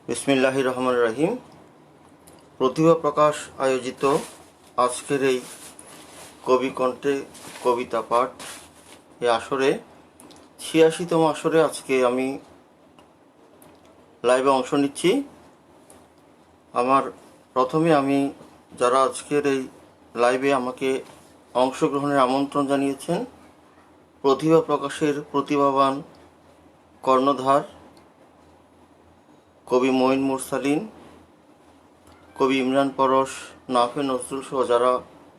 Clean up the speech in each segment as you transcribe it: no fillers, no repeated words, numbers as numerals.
বিসমিল্লাহির রহমানির রহিম। প্রতিভা প্রকাশ আয়োজিত আজকের এই কবি কণ্ঠে কবিতা পাঠ এই আসরে ৮৬তম আসরে আজকে আমি লাইভে অংশ নিচ্ছি। প্রথমে আমি যারা আজকের এই লাইভে আমাকে অংশগ্রহণের আমন্ত্রণ জানিয়েছেন, প্রতিভা প্রকাশের প্রতিভাবান কর্ণধার কবি মঈন মুরসালিন, কবি ইমরান পরশ, নাফে নজরুল সহ যারা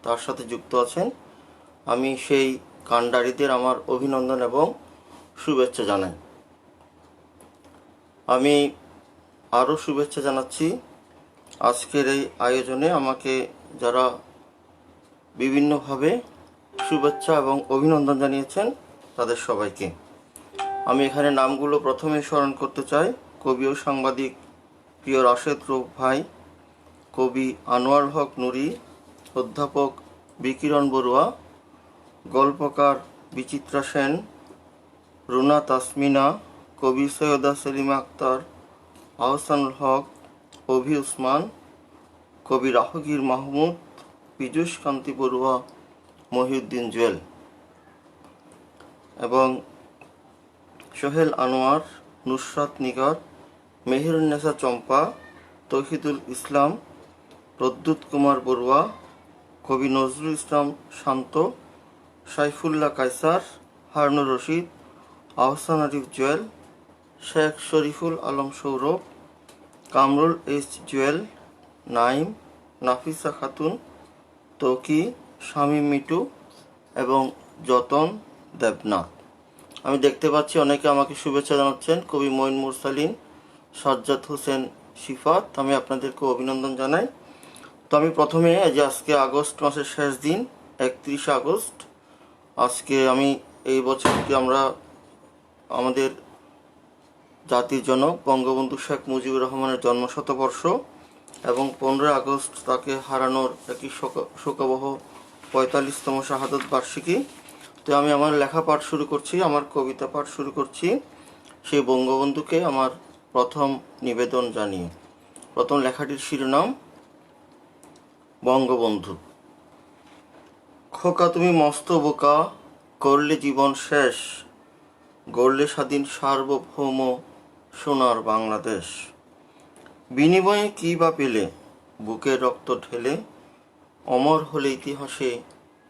তার সাথে যুক্ত আছেন, আমি সেই কাণ্ডারীদের আমার অভিনন্দন এবং শুভেচ্ছা জানাই। আমি আরও শুভেচ্ছা জানাচ্ছি আজকের এই আয়োজনে আমাকে যারা বিভিন্নভাবে শুভেচ্ছা এবং অভিনন্দন জানিয়েছেন তাদের সবাইকে। আমি এখানে নামগুলো প্রথমে স্মরণ করতে চাই। কবি ও সাংবাদিক প্রিয় রাশেদ রৌফ ভাই, কবি আনোয়ার হক নুরি, অধ্যাপক বিকিরণ বড়ুয়া, গল্পকার বিচিত্রা সেন, রুনা তাসমিনা, কবি সৈয়দা সেলিমা আক্তার, আহসানুল হক, অভি উসমান, কবি রাহগীর মাহমুদ, পীযূষ কান্তি বড়ুয়া, মহিউদ্দিন জুয়েল এবং সোহেল আনোয়ার, নুসরাত নিগার, মেহেরুন্নেসা চম্পা, তৌহিদুল ইসলাম, প্রদ্যুৎ কুমার বড়ুয়া, কবি নজরুল ইসলাম শান্ত, সাইফুল্লাহ কায়সার, হারুনুর রশিদ, আহসান আরিফ জুয়েল, শেখ শরীফুল আলম সৌরভ, কামরুল এইচ জুয়েল, নাইম, নাফিসা খাতুন, তৌকি, শামীম মিটু এবং যতন দেবনাথ। আমি দেখতে পাচ্ছি অনেকে আমাকে শুভেচ্ছা জানাচ্ছেন। কবি মঈন মুরসালিন, সাজ্জাদ হোসেন সিফাত, আমি আপনাদেরকে অভিনন্দন জানাই। তো আমি প্রথমে যে আজকে আগস্ট মাসের শেষ দিন, 31 আগস্ট, আজকে আমি এই বছরটি আমরা আমাদের জাতির জনক বঙ্গবন্ধু শেখ মুজিবুর রহমানের জন্মশতবর্ষ এবং 15 আগস্ট তাকে হারানোর একটি শোকাবহ 45তম শাহাদত বার্ষিকী। তো আমি আমার লেখা পাঠ শুরু করছি, আমার কবিতা পাঠ শুরু করছি সেই বঙ্গবন্ধুকে আমার প্রথম নিবেদন জানিয়ে। প্রথম লেখাটির শিরোনাম বঙ্গবন্ধু। খোকা তুমি মস্ত বোকা, করলে জীবন শেষ, গড়লে স্বাধীন সার্বভৌম সোনার বাংলাদেশ। বিনিময়ে কী বা পেলে, বুকের রক্ত ঢেলে, অমর হলে ইতিহাসে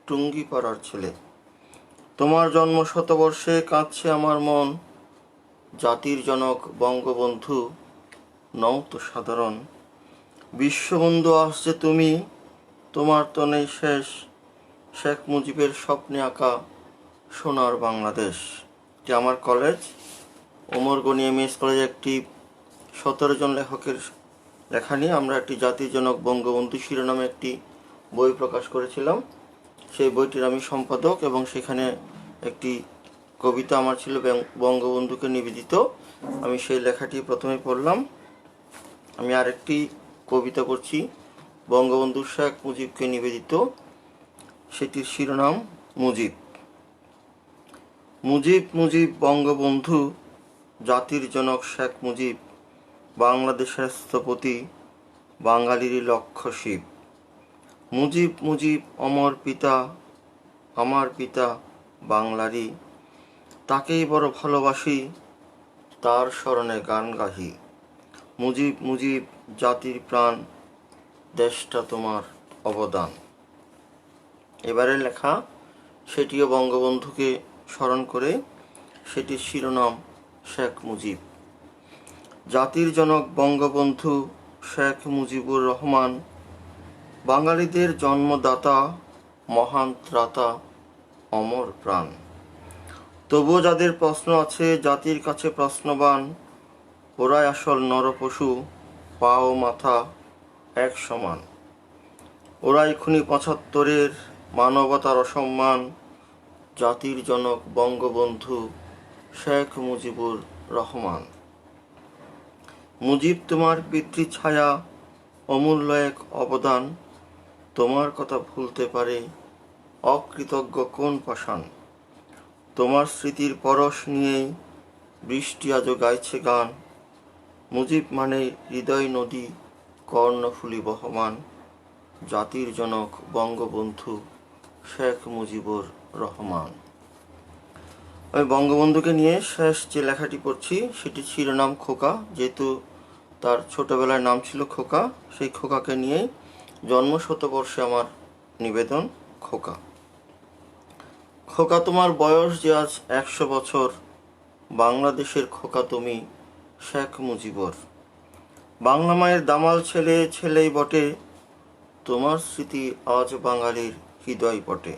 টুঙ্গিপাড়ার ছেলে। তোমার জন্ম শতবর্ষে কাঁদছে আমার মন, জাতির জনক বঙ্গবন্ধু নও তো সাধারণ। বিশ্ববন্ধু আসছে তুমি, তোমার তো নেই শেষ, শেখ মুজিবের স্বপ্নে আঁকা সোনার বাংলাদেশ। এটি আমার কলেজ ওমর গনি এমএস কলেজে একটি 17 জন লেখকের লেখা নিয়ে আমরা একটি জাতির জনক বঙ্গবন্ধু শিরোনামে একটি বই প্রকাশ করেছিলাম। সেই বইটির আমি সম্পাদক এবং সেখানে একটি কবিতা আমার ছিল বঙ্গবন্ধুকে নিবেদিত। আমি সেই লেখাটি প্রথমে পড়লাম। আমি আরেকটি কবিতা পড়ছি বঙ্গবন্ধু শেখ মুজিবকে নিবেদিত, সেটির শিরোনাম মুজিব। মুজিব মুজিব বঙ্গবন্ধু, জাতির জনক শেখ মুজিব, বাংলাদেশের স্থপতি, বাঙালিরই লক্ষ্য শিব। মুজিব মুজিব অমর পিতা, আমার পিতা বাংলারই, তাকেই বড় ভালোবাসি, তার স্মরণে গান গাহি। মুজিব মুজিব জাতির প্রাণ, দেশটা তোমার অবদান। এবারে লেখা সেটিও বঙ্গবন্ধুকে স্মরণ করে, সেটির শিরোনাম শেখ মুজিব। জাতির জনক বঙ্গবন্ধু শেখ মুজিবুর রহমান, বাঙালিদের জন্মদাতা, মহান ত্রাতা, অমর প্রাণ। তবুও যাদের প্রশ্ন আছে জাতির কাছে প্রশ্নবান, ওরাই আসল নরপশু, পা ও মাথা এক সমান। ওরাই খুনি 75-এর মানবতার অসম্মান, জাতির জনক বঙ্গবন্ধু শেখ মুজিবুর রহমান। মুজিব তোমার পিতৃছায়া, অমূল্য এক অবদান, তোমার কথা ভুলতে পারে অকৃতজ্ঞ কোন পাষাণ। তোমার স্মৃতির পরশ নিয়েই বৃষ্টি আজও গাইছে গান, মুজিব মানে হৃদয় নদী, কর্ণফুলী বহমান, জাতির জনক বঙ্গবন্ধু শেখ মুজিবুর রহমান। আমি বঙ্গবন্ধুকে নিয়ে শেষ যে লেখাটি পড়ছি সেটি শিরোনাম খোকা, যেহেতু তার ছোটবেলার নাম ছিল খোকা, সেই খোকাকে নিয়েই জন্মশতবর্ষে আমার নিবেদন। খোকা, খোকা তোমার বয়স যে আজ 100 বছর, বাংলাদেশের খোকা তুমি শেখ মুজিবর। বাংলা মায়ের দামাল ছেলে ছেলেই বটে, তোমার স্মৃতি আজ বাঙালির হৃদয় পটে।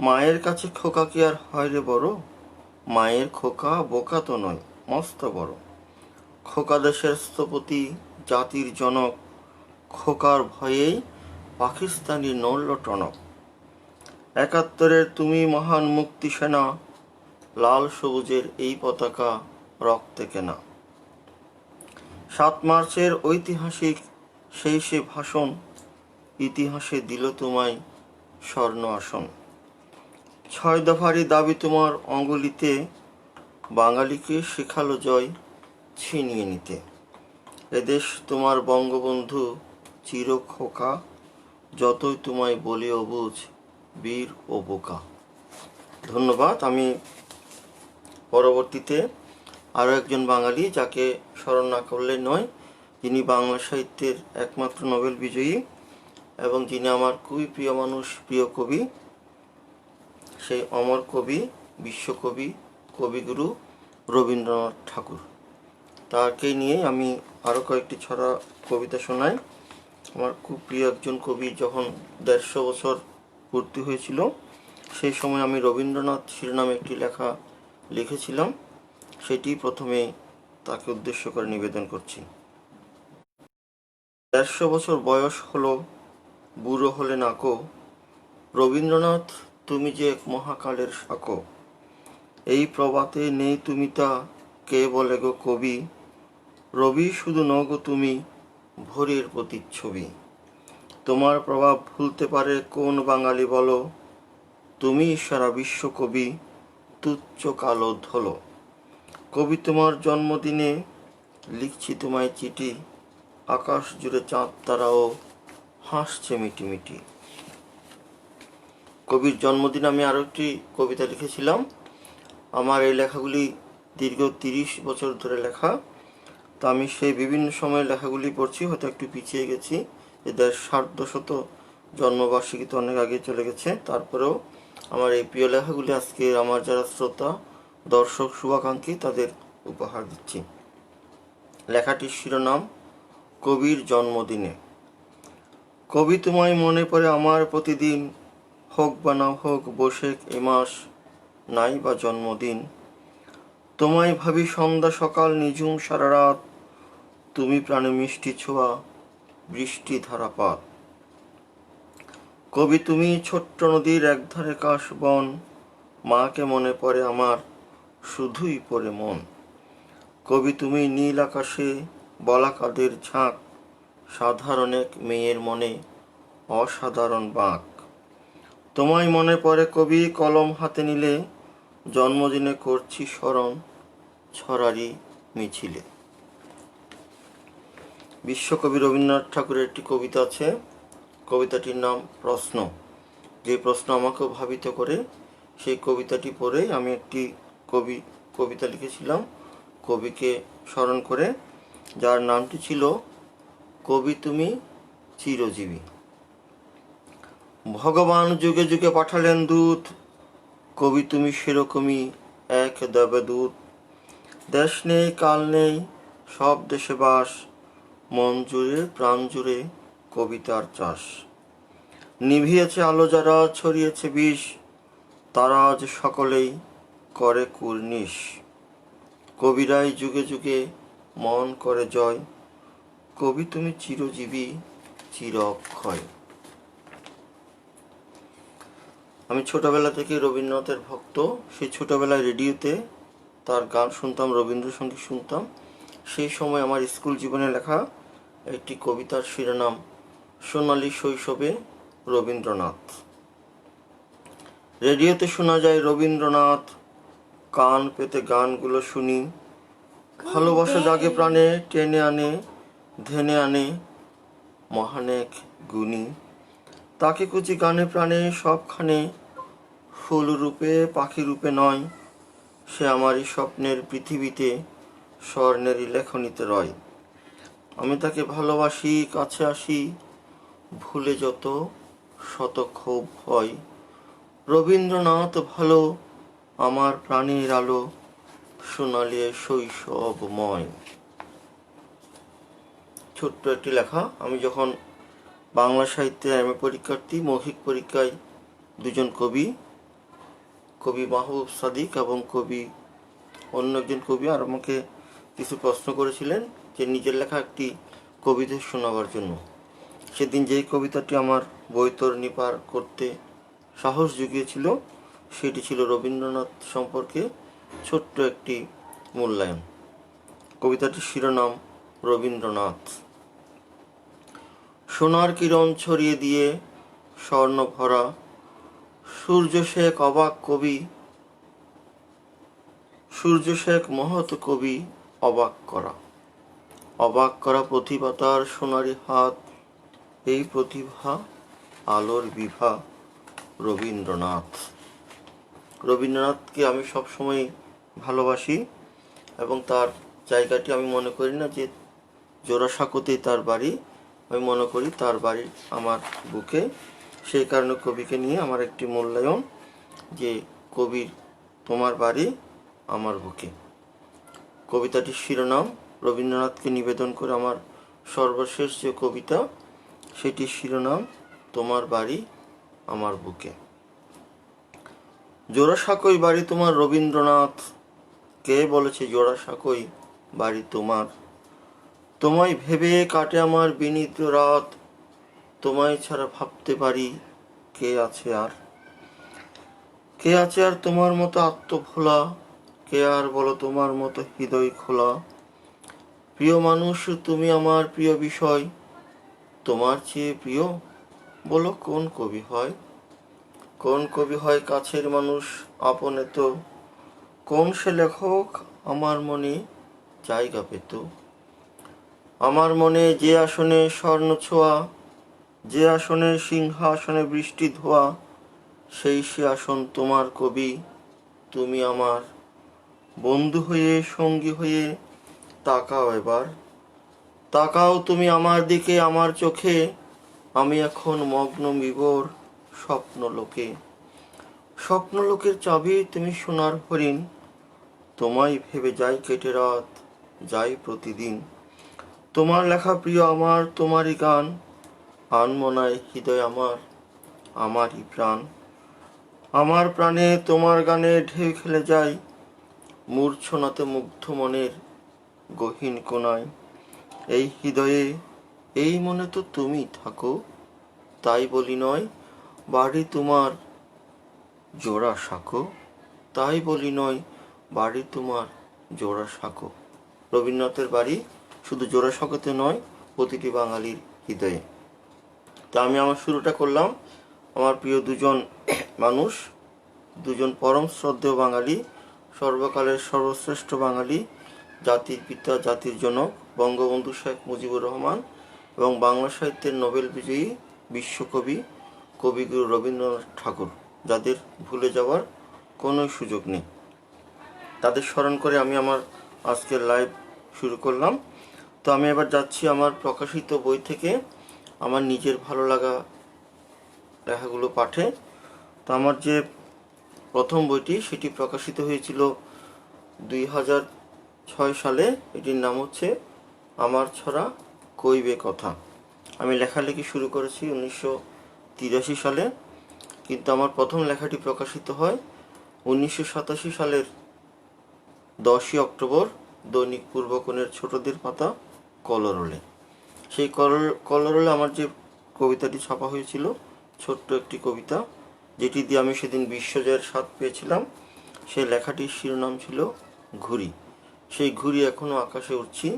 মায়ের কাছে খোকা কি আর হয় রে বড়, মায়ের খোকা বোকা তো নয় মস্ত বড়। খোকা দেশের স্থপতি, জাতির জনক, খোকার ভয়েই পাকিস্তানি নড়ল টনক। 71-এর তুমি মহান মুক্তি সেনা, লাল সবুজের এই পতাকা রক্তে কেনা। 7 মার্চের ঐতিহাসিক সেই সে ভাষণ, ইতিহাসে দিল তোমায় স্বর্ণ আসন। 6 দফারি দাবি তোমার অঙ্গুলিতে, বাঙালিকে শেখালো জয় ছিনিয়ে নিতে। এদেশ তোমার বঙ্গবন্ধু চির খোকা, যতই তোমায় বলি অবুঝ বীর ও বোকা। ধন্যবাদ। আমি পরবর্তীতে আরও একজন বাঙালি, যাকে স্মরণ না করলে নয়, যিনি বাংলা সাহিত্যের একমাত্র নোবেল বিজয়ী এবং যিনি আমার খুবই প্রিয় মানুষ, প্রিয় কবি, সেই অমর কবি, বিশ্বকবি, কবিগুরু রবীন্দ্রনাথ ঠাকুর। তাকে নিয়ে আমি আরও কয়েকটি ছড়া কবিতা শোনাই। আমার খুব প্রিয় একজন কবি যখন 150 বছর পূর্তি হয়েছিল, সেই সময় আমি রবীন্দ্রনাথ শিরোনামে একটি লেখা লিখেছিলাম, সেটি প্রথমে তাকে উদ্দেশ্য করে নিবেদন করছি। 150 বছর বয়স হলো, বুড়ো হলে নাকো, রবীন্দ্রনাথ তুমি যে এক মহাকালের সাঁকো। এই প্রবাতে নেই তুমি তা কে বলে গো কবি, রবি শুধু নগো তুমি ভোরের প্রতিচ্ছবি। তোমার প্রভাব ভুলতে পারে কোন বাঙালি বলো, তুমি সারা বিশ্ব কবি তুচ্ছ কালো ধলো। কবি তোমার জন্মদিনে লিখছি তোমায় চিঠি, আকাশ জুড়ে চাঁদ তারাও হাসছে মিটিমিটি। কবির জন্মদিনে আমি আরও একটি কবিতা লিখেছিলাম। আমার এই লেখাগুলি দীর্ঘ 30 বছর ধরে লেখা, তো আমি সেই বিভিন্ন সময়ের লেখাগুলি পড়ছি, হয়তো একটু পিছিয়ে গেছি, এদের 60 জন্মবার্ষিকী তো অনেক আগে চলে গেছে। তারপরেও আমার এই প্রিয় লেখাগুলি আজকে আমার যারা শ্রোতা, দর্শক, শুভাকাঙ্ক্ষী তাদের উপহার দিচ্ছি। লেখাটির শিরোনাম কবির জন্মদিনে। কবি তোমায় মনে পড়ে আমার প্রতিদিন, হোক বা না হোক বৈশাখ এ মাস, নাই বা জন্মদিন। তোমায় ভাবি সন্ধ্যা সকাল নিঝুম সারা রাত, তুমি প্রাণে মিষ্টি ছোঁয়া বৃষ্টি ধারাপাত। কবি তুমি ছোট্ট নদীর একধারে কাশ বন, মাকে মনে পড়ে আমার শুধুই পড়ে মন। কবি তুমি নীল আকাশে বলাকাদের ঝাঁক, সাধারণ এক মেয়ের মনে অসাধারণ বাঁক। তোমায় মনে পড়ে কবি কলম হাতে নিলে, জন্মদিনে করছি স্মরণ ছড়ারি মিছিলে। বিশ্বকবি রবীন্দ্রনাথ ঠাকুরের একটি কবিতা আছে, কবিতাটির নাম প্রশ্ন। যে প্রশ্ন আমাকেও ভাবিত করে, সেই কবিতাটি পড়ে আমি একটি কবিতা লিখেছিলাম কবিকে স্মরণ করে, যার নামটি ছিল কবি তুমি চিরজীবী। ভগবান যুগে যুগে পাঠালেন দূত, কবি তুমি সেরকমই এক দেবদূত। দেশ নেই কাল নেই সব দেশে বাস, মন জুড়ে প্রাণ জুড়ে কবিতার চাষ। নিভিয়েছে আলো যারা ছড়িয়েছে বিষ, তারা আজ সকলেই করে কুর্নিশ। কবিরাই যুগে যুগে মন করে জয়, কবি তুমি চিরজীবী চির অক্ষয়। আমি ছোটবেলা থেকে রবীন্দ্রনাথের ভক্ত। সেই ছোটবেলায় রেডিওতে তার গান শুনতাম, রবীন্দ্রসঙ্গীত শুনতাম। সেই সময় আমার স্কুল জীবনে লেখা একটি কবিতার শিরোনাম সোনালী শৈশবে রবীন্দ্রনাথ। রেডিওতে শোনা যায় রবীন্দ্রনাথ, কান পেতে গানগুলো শুনি, ভালোবাসা জাগে প্রাণে, টেনে আনে, ধেনে আনে মহানেক গুণী। তাকে খুঁজি গানে প্রাণে সবখানে, ফুল রূপে পাখি রূপে নয়। সে আমারই স্বপ্নের পৃথিবীতে, স্বর্ণেরই লেখনীতে রয়। আমি তাকে ভালোবাসি, কাছে আসি, ভুলে যত শত ক্ষোভ ভয়। রবীন্দ্রনাথ ভালো, আমার প্রাণের আলো, সোনালি শৈশবময়। ছোট্ট একটি লেখা। আমি যখন বাংলা সাহিত্যে এমএ পরীক্ষার্থী, মৌখিক পরীক্ষায় দুজন কবি মাহবুব সাদিক এবং অন্য একজন কবি আর আমাকে কিছু প্রশ্ন করেছিলেন যে নিজের লেখা একটি কবিতা শোনাবার জন্য। সেদিন যেই কবিতাটি আমার বৈতরণী পার করতে সাহস জুগিয়েছিল সেটি ছিল রবীন্দ্রনাথ সম্পর্কে ছোট্ট একটি মূল্যায়ন। কবিতাটির শিরোনাম রবীন্দ্রনাথ। সোনার কিরণ ছড়িয়ে দিয়ে স্বর্ণ ভরা, সূর্য শেখ অবাক কবি, সূর্য শেখ মহৎ কবি, অবাক করা প্রতিভা তার সোনারি হাত, এই প্রতিভা আলোর বিভা রবীন্দ্রনাথ। রবীন্দ্রনাথকে আমি সবসময় ভালোবাসি এবং তার জায়গাটি আমি মনে করি না যে জোড়াসাঁকোতেই তার বাড়ি, আমি মনে করি তার বাড়ি আমার বুকে। সেই কারণে কবিকে নিয়ে আমার একটি মূল্যায়ন যে কবির তোমার বাড়ি আমার বুকে। কবিতাটির শিরোনাম রবীন্দ্রনাথকে নিবেদন করে আমার সর্বশেষ যে কবিতা সেটির শিরোনাম তোমার বাড়ি আমার বুকে। জোড়াসাঁকোই বাড়ি তোমার রবীন্দ্রনাথ, কে বলেছে জোড়াসাঁকোই বাড়ি তোমার? তোমায় ভেবে কাটে আমার বিনিদ্র রাত, তোমায় ছাড়া ভাবতে পারি কে আছে আর? কে আছে আর তোমার মতো আত্মভোলা, কে আর বলো তোমার মতো হৃদয় খোলা? প্রিয় মানুষ তুমি আমার প্রিয় বিষয়, তোমার চেয়ে প্রিয় বলো কোন কবি হয়? কোন কবি হয় কাছের মানুষ আপনে তো, কোন সে লেখক আমার মনে জায়গা পেত? আমার মনে যে আসনে স্বর্ণ ছোঁয়া, যে আসনে সিংহাসনে বৃষ্টি ধোয়া, সেই সে আসন তোমার কবি। তুমি আমার বন্ধু হয়ে সঙ্গী হয়ে তাকাও এবার, তাকাও তুমি আমার দিকে আমার চোখে, আমি এখন মগ্ন বিভোর স্বপ্নলোকের চাবি তুমি সোনার হরিণ, তোমায় ভেবে যাই কেটে রাত, যাই প্রতিদিন। তোমার লেখা প্রিয় আমার, তোমারই গান, আনমনায় হৃদয় আমার, আমারই প্রাণ। আমার প্রাণে তোমার গানে ঢেউ খেলে যায়, মূর্ছনাতে মুগ্ধ মনের গহীন কোণায়। এই হৃদয়ে এই মনে তো তুমি থাকো, তাই বলি নয় বাড়ি তোমার জোড়াসাঁকো, তাই বলি নয় বাড়ি তোমার জোড়াসাঁকো। রবীন্দ্রনাথের বাড়ি শুধু জোড়াসাঁকোতে নয়, প্রতিটি বাঙালির হৃদয়ে। তা আমি আমার শুরুটা করলাম আমার প্রিয় দুজন মানুষ, দুজন পরম শ্রদ্ধেয় বাঙালি, সর্বকালের সর্বশ্রেষ্ঠ বাঙালি, জাতির পিতা জাতির জনক বঙ্গবন্ধু শেখ মুজিবুর রহমান এবং বাংলা সাহিত্যের নোবেল বিজয়ী বিশ্বকবি কবিগুরু রবীন্দ্রনাথ ঠাকুর, যাদের ভুলে যাওয়ার কোনো সুযোগ নেই। তাদের স্মরণ করে আমি আমার আজকের লাইভ শুরু করলাম। তো আমি এবার যাচ্ছি আমার প্রকাশিত বই থেকে আমার নিজের ভালো লাগা লেখাগুলো পাঠে। তো আমার যে প্রথম বইটি সেটি প্রকাশিত হয়েছিল 2006 সালে। এটির নাম হচ্ছে আমার ছড়া কইবে কথা। আমি লেখালেখি শুরু করেছি 1983 সালে, কিন্তু আমার প্রথম লেখাটি প্রকাশিত হয় 1987 সালের 10ই অক্টোবর দৈনিক পূর্বকোণের ছোটদের পাতা কলরলে। সেই কলরলে আমার যে কবিতাটি ছাপা হয়েছিল, ছোট্ট একটি কবিতা, যেটি দিয়ে আমি সেদিন বিশ্বজয়ের স্বাদ পেয়েছিলাম, সেই লেখাটির শিরোনাম ছিল ঘুড়ি। সেই ঘুড়ি এখনও আকাশে উড়ছি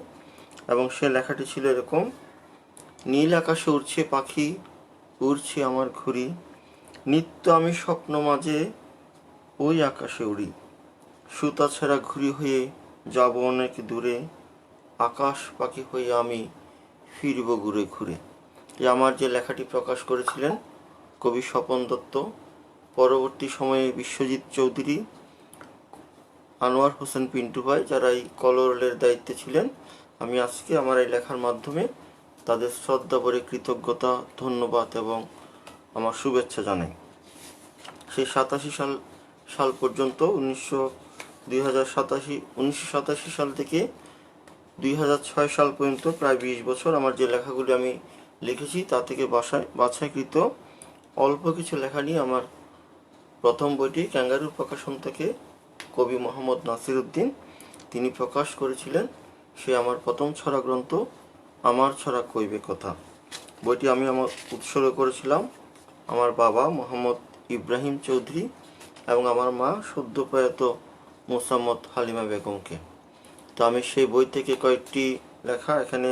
এবং সে লেখাটি ছিল এরকম: নীল আকাশে উড়ছে পাখি, উড়ছে আমার ঘুড়ি, নিত্য আমি স্বপ্ন মাঝে ওই আকাশে উড়ি, সুতা ছেঁড়া ঘুড়ি হয়ে যাব অনেক দূরে, আকাশ পাখি হয়ে আমি ফিরব ঘুরে ঘুরে। আমার যে লেখাটি প্রকাশ করেছিলেন কবি স্বপন দত্ত, পরবর্তী সময়ে বিশ্বজিৎ চৌধুরী, আনোয়ার হোসেন পিন্টু ভাই, যারা এই কলরলের দায়িত্বে ছিলেন, আমি আজকে আমার এই লেখার মাধ্যমে তাদের শ্রদ্ধা ভরে কৃতজ্ঞতা, ধন্যবাদ এবং আমার শুভেচ্ছা জানাই। সেই 87 সাল পর্যন্ত 1987 সাল থেকে 2006 সাল পর্যন্ত প্রায় 20 বছর আমার যে লেখাগুলি আমি লিখেছি তা থেকে বাছাইকৃত অল্প কিছু লেখা নিয়ে আমার প্রথম বইটি ক্যাঙ্গারু প্রকাশন থেকে কবি মোহাম্মদ নাসির উদ্দিন তিনি প্রকাশ করেছিলেন। সে আমার প্রথম ছড়া গ্রন্থ আমার ছড়া কইবে কথা। বইটি আমি আমার উৎসর্গ করেছিলাম আমার বাবা মোহাম্মদ ইব্রাহিম চৌধুরী এবং আমার মা সদ্য প্রয়াত মোসাম্মদ হালিমা বেগমকে। তো আমি সেই বই থেকে কয়েকটি লেখা এখানে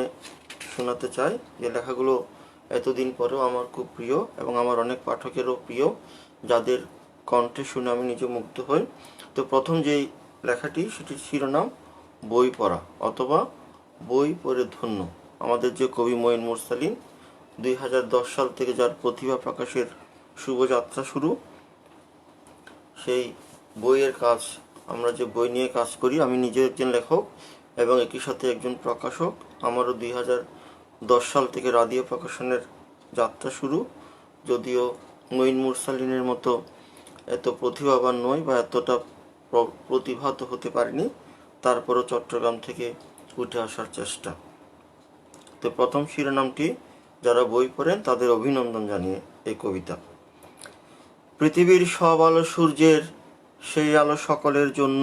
শোনাতে চাই, যে লেখাগুলো এতদিন পরেও আমার খুব প্রিয় এবং আমার অনেক পাঠকেরও প্রিয়, যাদের কণ্ঠে শুনে আমি নিজে মুগ্ধ হই। তো প্রথম যেই লেখাটি সেটির শিরোনাম বই পড়া অথবা বই পড়ে ধন্য। আমাদের যে কবি মঈন মুরসালিন 2010 সাল থেকে যার প্রতিভা প্রকাশের শুভযাত্রা শুরু, সেই বইয়ের কাজ, আমরা যে বই নিয়ে কাজ করি, আমি নিজে একজন লেখক এবং একই সাথে একজন প্রকাশক। আমারও 2010 সাল থেকে রাদিয়া প্রকাশনের যাত্রা শুরু। যদিও মঈন মুরসালিনের মতো এত প্রতিভাবান নই বা এতটা প্রতিভাত হতে পারিনি, তারপরও চট্টগ্রাম থেকে উঠে আসার চেষ্টা। তো প্রথম শিরোনামটি যারা বই পড়েন তাদের অভিনন্দন জানিয়ে এই কবিতা। পৃথিবীর সব আলো সূর্যের, সেই আলো সকলের জন্য,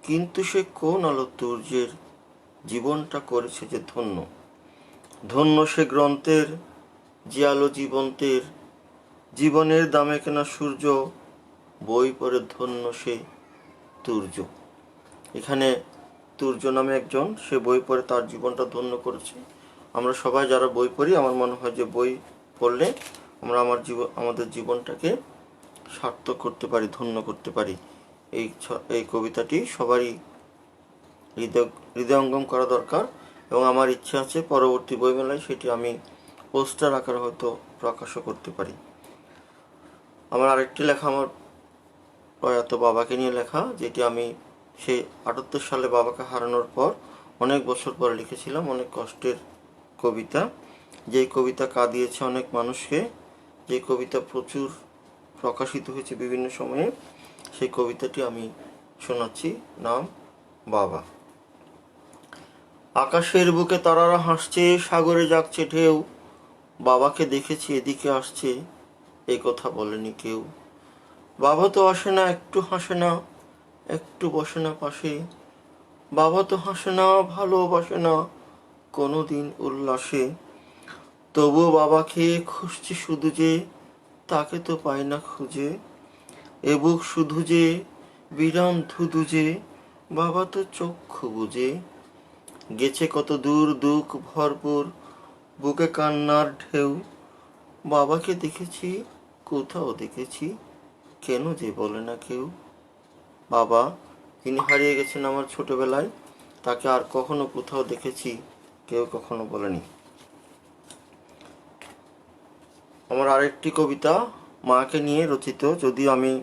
কিন্তু সে কোন আলো তুর্যের, জীবনটা করেছে যে ধন্য। ধন্য সে গ্রন্থের, যে আলো জীবন্তের, জীবনের দামে কেনা সূর্য, বই পড়ে ধন্য সে তুর্য। এখানে তুর্য নামে একজন, সে বই পড়ে তার জীবনটা ধন্য করেছে। আমরা সবাই যারা বই পড়ি, আমার মনে হয় যে বই পড়লে আমরা আমাদের জীবনটাকে সার্থক করতে পারি, ধন্য করতে পারি। এই কবিতাটি সবারই হৃদয়ঙ্গম করা দরকার এবং আমার ইচ্ছে আছে পরবর্তী বইমেলায় সেটি আমি পোস্টার আকারে হয়তো প্রকাশও করতে পারি। আমার আরেকটি লেখা আমার প্রয়াত বাবাকে নিয়ে লেখা, যেটি আমি সেই 78 সালে বাবাকে হারানোর পর অনেক বছর পর লিখেছিলাম। অনেক কষ্টের কবিতা, যেই কবিতা কাঁদিয়েছে অনেক মানুষকে, যে কবিতা প্রচুর প্রকাশিত হয়েছে বিভিন্ন সময়ে, সেই কবিতাটি আমি শোনাচ্ছি। নাম বাবা। আকাশের বুকে তারারা হাসছে, সাগরে জাগছে ঢেউ, বাবাকে দেখেছি এদিকে আসছে, এ কথা বলেনি কেউ। বাবা তো আসে না, একটু হাসে না, একটু বসে না পাশে, বাবা তো হাসে না, ভালোবাসে না কোনোদিন উল্লাসে, তবুও বাবাকে খুঁজছি শুধু যে, তাকে তো পাই না খুঁজে। এ বুক শুধু যে বিরাম ধুধু যে, বাবা তো চক্ষু বুঝে। গেছে কত দূর দুঃখ ভরপুর, বুকে কান্নার ঢেউ, বাবাকে দেখেছি কোথাও দেখেছি, কেন যে বলে না কেউ। বাবা, তিনি হারিয়ে গেছেন আমার ছোটবেলায়, তাকে আর কখনো কোথাও দেখেছি, কেউ কখনো বলেনি। আমার আরেকটি কবিতা মাকে নিয়ে রচিত, যদিও আমি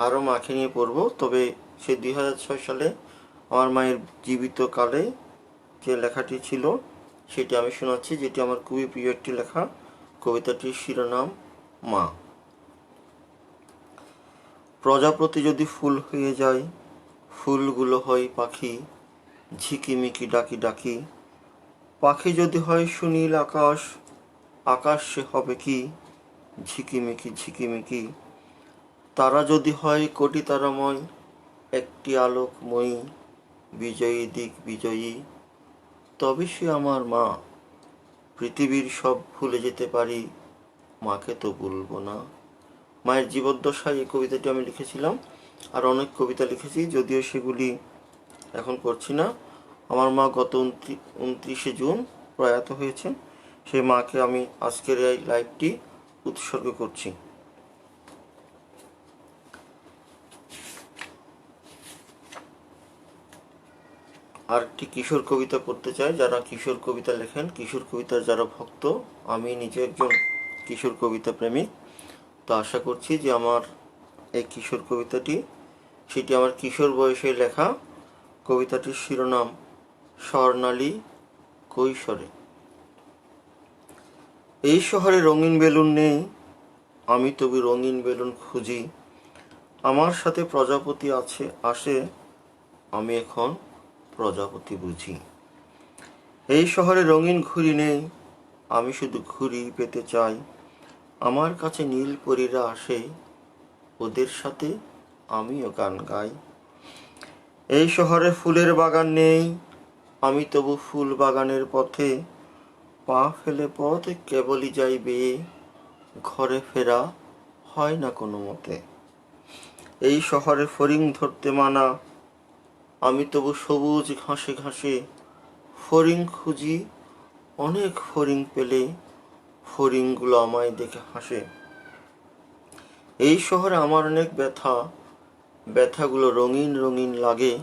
আরও মাকে নিয়ে পড়ব, তবে সে 2006 সালে আমার মায়ের জীবিত কালে যে লেখাটি ছিল সেটি আমি শোনাচ্ছি, যেটি আমার খুবই প্রিয় একটি লেখা। কবিতাটির শিরোনাম মা। প্রজাপতি যদি ফুল হয়ে যায়, ফুলগুলো হয় পাখি, ঝিকিমিকি ডাকি ডাকি। পাখি যদি হয় সুনীল আকাশ, আকাশ সে হবে কি ঝিকিমিকি ঝিকিমিকি। তারা যদি হয় কোটি তারাময়, একটি আলোকময়ী, বিজয়ী দিক বিজয়ী, তবে সে আমার মা। পৃথিবীর সব ভুলে যেতে পারি, মাকে তো ভুলবো না। মায়ের জীবদ্দশায় এই কবিতাটি আমি লিখেছিলাম। আর অনেক কবিতা লিখেছি, যদিও সেগুলি এখন পড়ছি না। আমার মা গত 29শে জুন প্রয়াত হয়েছেন। সেই মাকে আমি আজকের এই লাইভটি উৎসর্গ করছি। আর একটি কিশোর কবিতা পড়তে চাই। যারা কিশোর কবিতা লেখেন, কিশোর কবিতার যারা ভক্ত, আমি নিজে একজন কিশোর কবিতা প্রেমিক, তো আশা করছি যে আমার এই কিশোর কবিতাটি, সেটি আমার কিশোর বয়সে লেখা। কবিতাটির শিরোনাম স্বর্ণালী কৈশোরে। এই শহরে রঙিন বেলুন নেই, আমি তবু রঙিন বেলুন খুঁজি। আমার সাথে প্রজাপতি আসে, আমি এখন প্রজাপতি বুঝি। এই শহরে রঙিন ঘুড়ি নেই, আমি শুধু ঘুড়ি পেতে চাই। আমার কাছে নীল পরীরা আসে, ওদের সাথে আমিও গান গাই। এই শহরে ফুলের বাগান নেই, আমি তবু ফুল বাগানের পথে পা ফেলে পথ কেবলই যাই বেয়ে, ঘরে ফেরা হয় না কোনো মতে। এই শহরে ফড়িং ধরতে মানা, আমি তবু সবুজ ঘাসে ঘাসে ফড়িং খুঁজি। অনেক ফড়িং পেলে ফড়িংগুলো আমায় দেখে হাসে। এই শহরে আমার অনেক ব্যথা, ব্যথাগুলো রঙিন রঙিন লাগে।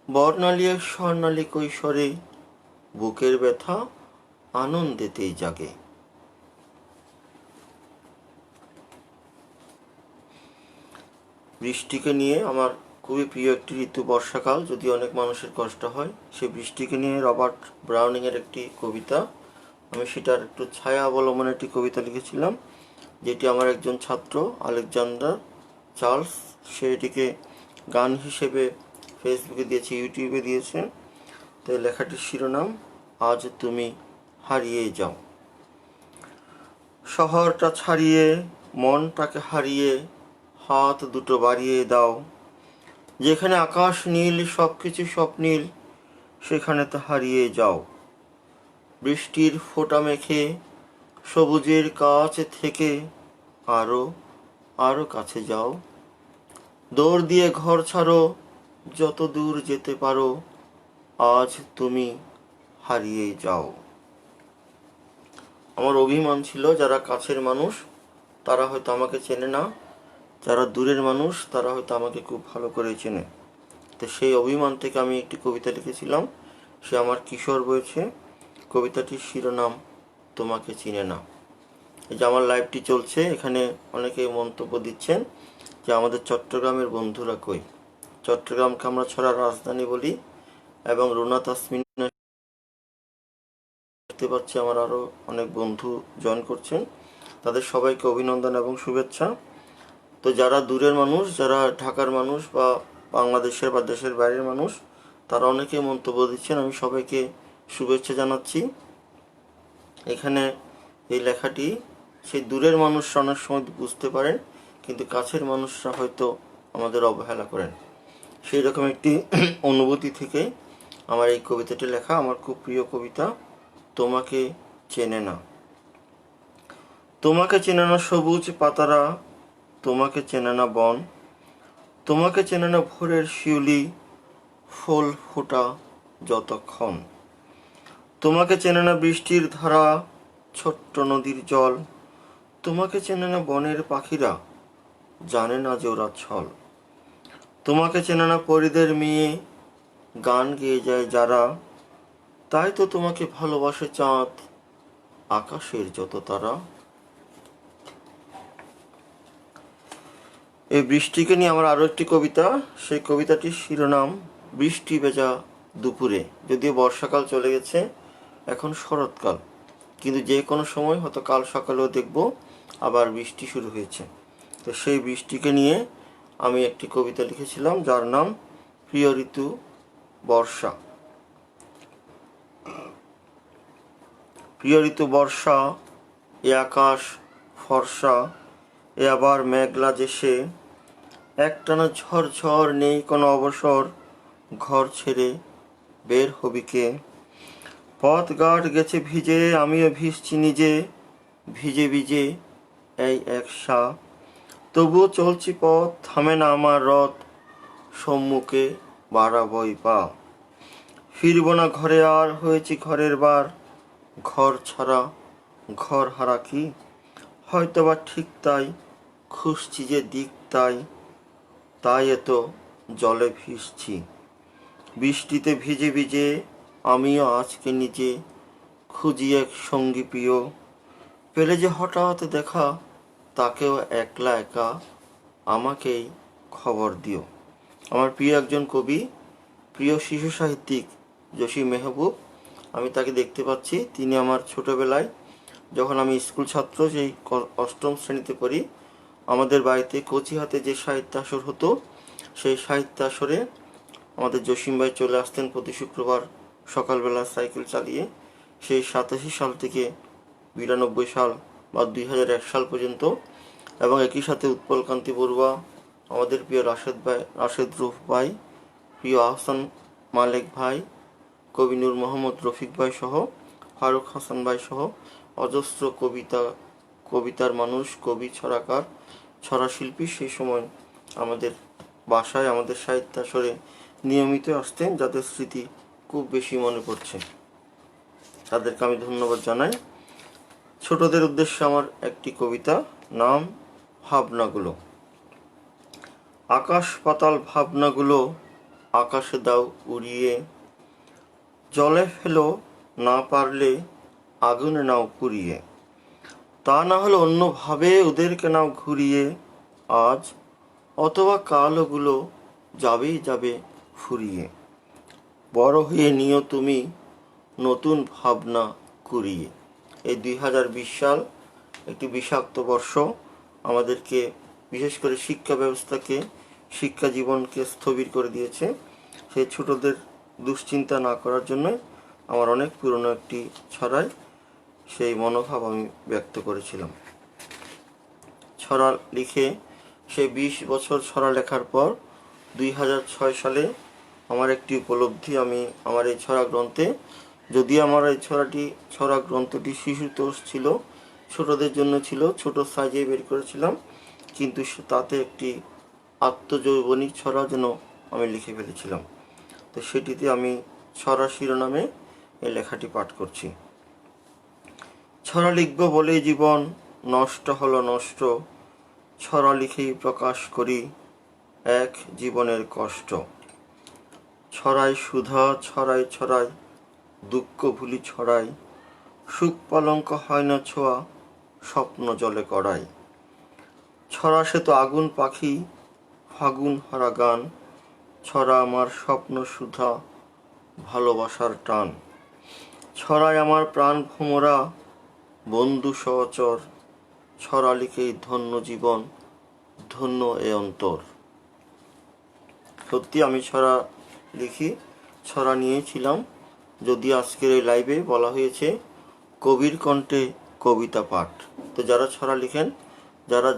বর্ণালী এক স্বর্ণালী কৈশোরে, বুকের ব্যথা আনন্দেতেই জাগে। বৃষ্টিকে নিয়ে আমার খুবই প্রিয় একটি ঋতু বর্ষাকাল, যদি অনেক মানুষের কষ্ট হয়। সেই বৃষ্টিকে নিয়ে রবার্ট ব্রাউনিংয়ের একটি কবিতা, আমি সেটার একটু ছায়া অবলম্বনে একটি কবিতা লিখেছিলাম, যেটি আমার একজন ছাত্র আলেকজান্ডার চার্লস, সে এটিকে গান হিসেবে ফেসবুকে দিয়েছে, ইউটিউবে দিয়েছে। তাই লেখাটির শিরোনাম আজ তুমি হারিয়ে যাও। শহরটা ছাড়িয়ে মনটাকে হারিয়ে হাত দুটো বাড়িয়ে দাও। যেখানে আকাশ নীল, সবকিছু স্বপ্নীল, সেখানে তা হারিয়ে যাও। বৃষ্টির ফোঁটা মেখে সবুজের কাছে থেকে আরো আরো কাছে যাও। দৌড় দিয়ে ঘর ছাড়ো, যত দূর যেতে পারো, আজ তুমি হারিয়ে যাও। আমার অভিমান ছিল যারা কাছের মানুষ তারা হয়তো আমাকে চেনে না, যারা দূরের মানুষ তারা হয়তো আমাকে খুব ভালো করে চেনে। তো সেই অভিমান থেকে আমি একটি কবিতা লিখেছিলাম, সে আমার কিশোর বয়সে। কবিতাটির শিরোনাম তোমাকে চিনে না। এই যে আমার লাইভটি চলছে, এখানে অনেকে মন্তব্য দিচ্ছেন যে আমাদের চট্টগ্রামের বন্ধুরা কই। চট্টগ্রামকে আমরা ছড়ার রাজধানী বলি, এবং রুনা তাসমিন দেখতে পাচ্ছি আমার আরও অনেক বন্ধু জয়েন করছেন, তাদের সবাইকে অভিনন্দন এবং শুভেচ্ছা। তো যারা দূরের মানুষ, যারা ঢাকার মানুষ বা বাংলাদেশের বা দেশের বাইরের মানুষ, তারা অনেকে মন্তব্য দিচ্ছেন, আমি সবাইকে শুভেচ্ছা জানাচ্ছি। এখানে এই লেখাটি সেই দূরের মানুষরা অনেক সময় বুঝতে পারেন, কিন্তু কাছের মানুষরা হয়তো আমাদের অবহেলা করেন। সেই রকম একটি অনুভূতি থেকে আমার এই কবিতাটি লেখা। আমার খুব প্রিয় কবিতা, তোমাকে চেনে না। তোমাকে চেনে না সবুজ পাতারা, তোমাকে চেনে না বন, তোমাকে চেনে না ভোরের শিউলি ফুল ফোটা যতক্ষণ, তোমাকে চেনে না বৃষ্টির ধারা ছোট্ট নদীর জল, তোমাকে চেনে না বনের পাখিরা, জানে না যে ওরা ছল, তোমাকে চেনে না পরীদের মেয়ে গান গেয়ে যায় যারা, তাই তো তোমাকে ভালোবাসে চাঁদ আকাশের যত তারা। এই বৃষ্টিকে নিয়ে আমার আরও একটি কবিতা, সেই কবিতাটির শিরোনাম বৃষ্টি ভেজা দুপুরে। যদিও বর্ষাকাল চলে গেছে, এখন শরৎকাল, কিন্তু যে কোনো সময় হয়তো কাল সকালেও দেখব আবার বৃষ্টি শুরু হয়েছে। তো সেই বৃষ্টিকে নিয়ে আমি একটি কবিতা লিখেছিলাম, যার নাম প্রিয় ঋতু বর্ষা। প্রিয় ঋতু বর্ষা, এ আকাশ ফর্সা, এ আবার মেঘলা দেশে, একটানা ঝড় নেই কোনো অবসর, ঘর ছেড়ে বের হবি কে। পথ ঘাট গেছে ভিজে, আমিও ভিজছি নিজে, ভিজে ভিজে এই একসা, তবুও চলছি পথ, থামে না আমার রথ, সম্মুখে বাড়াবই পা। ফিরব না ঘরে আর, হয়েছি ঘরের বার, ঘর ছাড়া ঘর হারা কি, হয়তো বা ঠিক তাই, খুঁজছি যে দিক তাই, তাই এত জলে ভিজছি। বৃষ্টিতে ভিজে ভিজে আমিও আজকে নিজে খুঁজি এক সঙ্গী প্রিয়, পেলে যে হঠাৎ দেখা তাকেও একলা একা আমাকেই খবর দিও। আমার প্রিয় একজন কবি, প্রিয় শিশু সাহিত্যিক জসিম মেহবুব, আমি তাকে দেখতে পাচ্ছি। তিনি আমার ছোটবেলায় যখন আমি স্কুল ছাত্র, সেই অষ্টম শ্রেণীতে পড়ি, আমাদের বাড়িতে কচি হাতে যে সাহিত্য আসর হতো, সেই সাহিত্য আসরে আমাদের জসিম ভাই চলে আসতেন প্রতি শুক্রবার সকালবেলা সাইকেল চালিয়ে। সেই 87 সাল থেকে 92 সাল বা 2001 সাল পর্যন্ত, এবং একই সাথে উৎপল কান্তি বড়ুয়া, আমাদের প্রিয় রাশেদ রুফ ভাই, প্রিয় আহসান মালেক ভাই, কবি নূর মোহাম্মদ রফিক ভাই সহ, ফারুক হাসান ভাই সহ অজস্র কবিতার মানুষ, কবি, ছড়াকার, ছড়া শিল্পী সেই সময় আমাদের বাসায়, আমাদের সাহিত্য আসরে নিয়মিত আসতেন, যাদের স্মৃতি খুব বেশি মনে পড়ছে। তাদেরকে আমি ধন্যবাদ জানাই। ছোটদের উদ্দেশ্যে আমার একটি কবিতা, নাম ভাবনাগুলো। আকাশ পাতাল ভাবনাগুলো আকাশে দাও উড়িয়ে, জলে ফেলো না পারলে আগুনে নাও পুড়িয়ে, তা না হলে অন্যভাবে ওদেরকে নাও ঘুরিয়ে, আজ অথবা কাল ওগুলো যাবেই যাবে ফুরিয়ে, বড় হয়ে নিও তুমি নতুন ভাবনা কুড়িয়ে। এই 2020 সাল একটি বিষাক্ত বর্ষ, আমাদেরকে বিশেষ করে শিক্ষা ব্যবস্থাকে, শিক্ষা জীবনকে স্থবির করে দিয়েছে। সেই ছোটদের দুশ্চিন্তা না করার জন্য আমার অনেক পুরনো একটি ছড়ায় সেই মনোভাব আমি ব্যক্ত করেছিলাম। ছড়া লিখে সেই 20 বছর ছড়া লেখার পর 2006 সালে আমার একটি উপলব্ধি, আমি আমার এই ছড়া গ্রন্থে, যদি আমার এই ছড়া গ্রন্থটি শিশুতোষ ছিল, ছোটদের জন্য ছিল, ছোট সাইজে বের করেছিলাম, কিন্তু তাতে একটি আত্মজৈবনিক ছড়া যেন আমি লিখে ফেলেছিলাম। তো সেটিতে আমি ছড়া শিরোনামে এই লেখাটি পাঠ করছি। ছড়া লিখব বলেই জীবন নষ্ট হলো নষ্ট, ছড়া লিখেই প্রকাশ করি এক জীবনের কষ্ট। ছড়াই সুধা ছড়াই ছড়াই দুঃখ ভুলি ছড়াই, সুখ পালঙ্ক হয় না ছোঁয়া স্বপ্ন জলে কড়াই। ছড়া সে তো আগুন পাখি ফাগুন হারা গান, ছড়া আমার স্বপ্ন সুধা ভালোবাসার টান। ছড়ায় আমার প্রাণ ভোমরা বন্ধু সহচর, ছড়া লিখেই ধন্য জীবন ধন্য এ অন্তর। সত্যি আমি ছড়া লিখি, ছড়া নিয়েছিলাম, যদি আজকের এই লাইভে বলা হয়েছে কবির কণ্ঠে কবিতা পাঠ। তো যারা ছড়া লিখেন,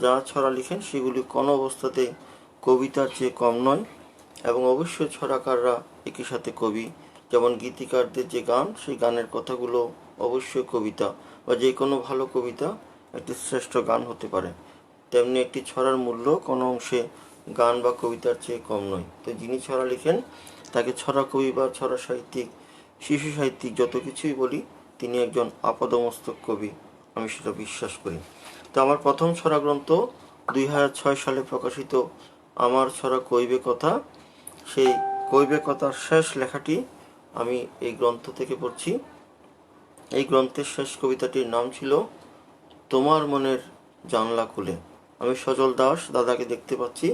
যা ছড়া লিখেন সেগুলি কোনো অবস্থাতে কবিতার চেয়ে কম নয়, এবং অবশ্যই ছড়াকাররা একই সাথে কবি। যেমন গীতিকারদের যে গান, সেই গানের কথাগুলো অবশ্যই কবিতা, বা যে কোনো ভালো কবিতা একটি শ্রেষ্ঠ গান হতে পারে, তেমনি একটি ছড়ার মূল্য কোনো অংশে গান বা কবিতার চেয়ে কম নয়। তো যিনি ছড়া লিখেন তাকে ছড়া কবি বা ছড়া সাহিত্যিক, শিশু সাহিত্যিক, যত কিছুই বলি, তিনি একজন আপাদমস্তক কবি, আমি সেটা বিশ্বাস করি। তো আমার প্রথম ছড়া গ্রন্থ 2006 সালে প্রকাশিত আমার ছড়া কইবে কথা, সেই কইবে কথার শেষ লেখাটি আমি এই গ্রন্থ থেকে পড়ছি। এই গ্রন্থের শেষ কবিতাটির নাম ছিল তোমার মনের জানলা খুলে। আমি সজল দাস দাদাকে দেখতে পাচ্ছি,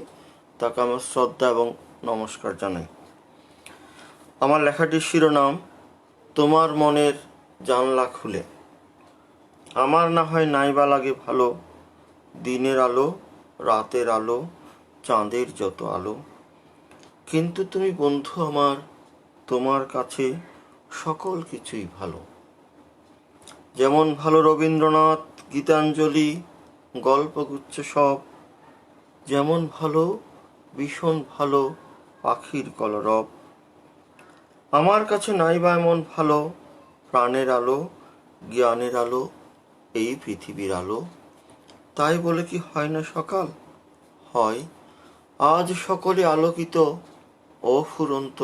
তাকে আমার শ্রদ্ধা এবং নমস্কার জানাই। আমার লেখাটির শিরোনাম তোমার মনের জানলা খুলে। আমার না হয় নাইবা লাগে ভালো, দিনের আলো রাতের আলো চাঁদের যত আলো, কিন্তু তুমি বন্ধু আমার, তোমার কাছে সকল কিছুই ভালো। যেমন ভালো রবীন্দ্রনাথ, গীতাঞ্জলি, গল্পগুচ্ছ সব, যেমন ভালো ভীষণ ভালো পাখির কলরব। আমার কাছে নাইবা এমন ভালো প্রাণের আলো, জ্ঞানের আলো, এই পৃথিবীর আলো। তাই বলে কি হয় না সকাল? হয়। আজ সকলে আলোকিত, অফুরন্ত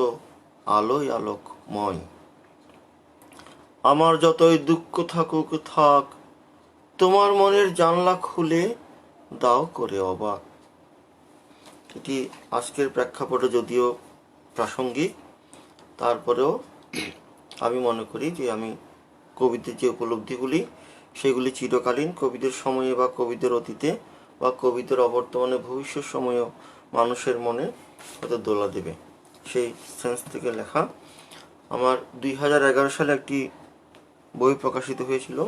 আলোয় আলোকময়। আমার যতই দুঃখ থাকুক থাক, তোমার মনের জানলা খুলে দাও করে অবাক। এটি আজকের প্রেক্ষাপটে যদিও প্রাসঙ্গিক, তারপরেও আমি মনে করি যে আমি কবিদের যে উপলব্ধিগুলি সেগুলি চিরকালীন, কবিদের সময়ে বা কবিদের অতীতে বা কবিদের অবর্তমানে ভবিষ্যৎ সময়েও মানুষের মনে হয়তো দোলা দেবে, সেই সেন্স থেকে লেখা। আমার 2011 সালে একটি বই প্রকাশিত হয়েছিল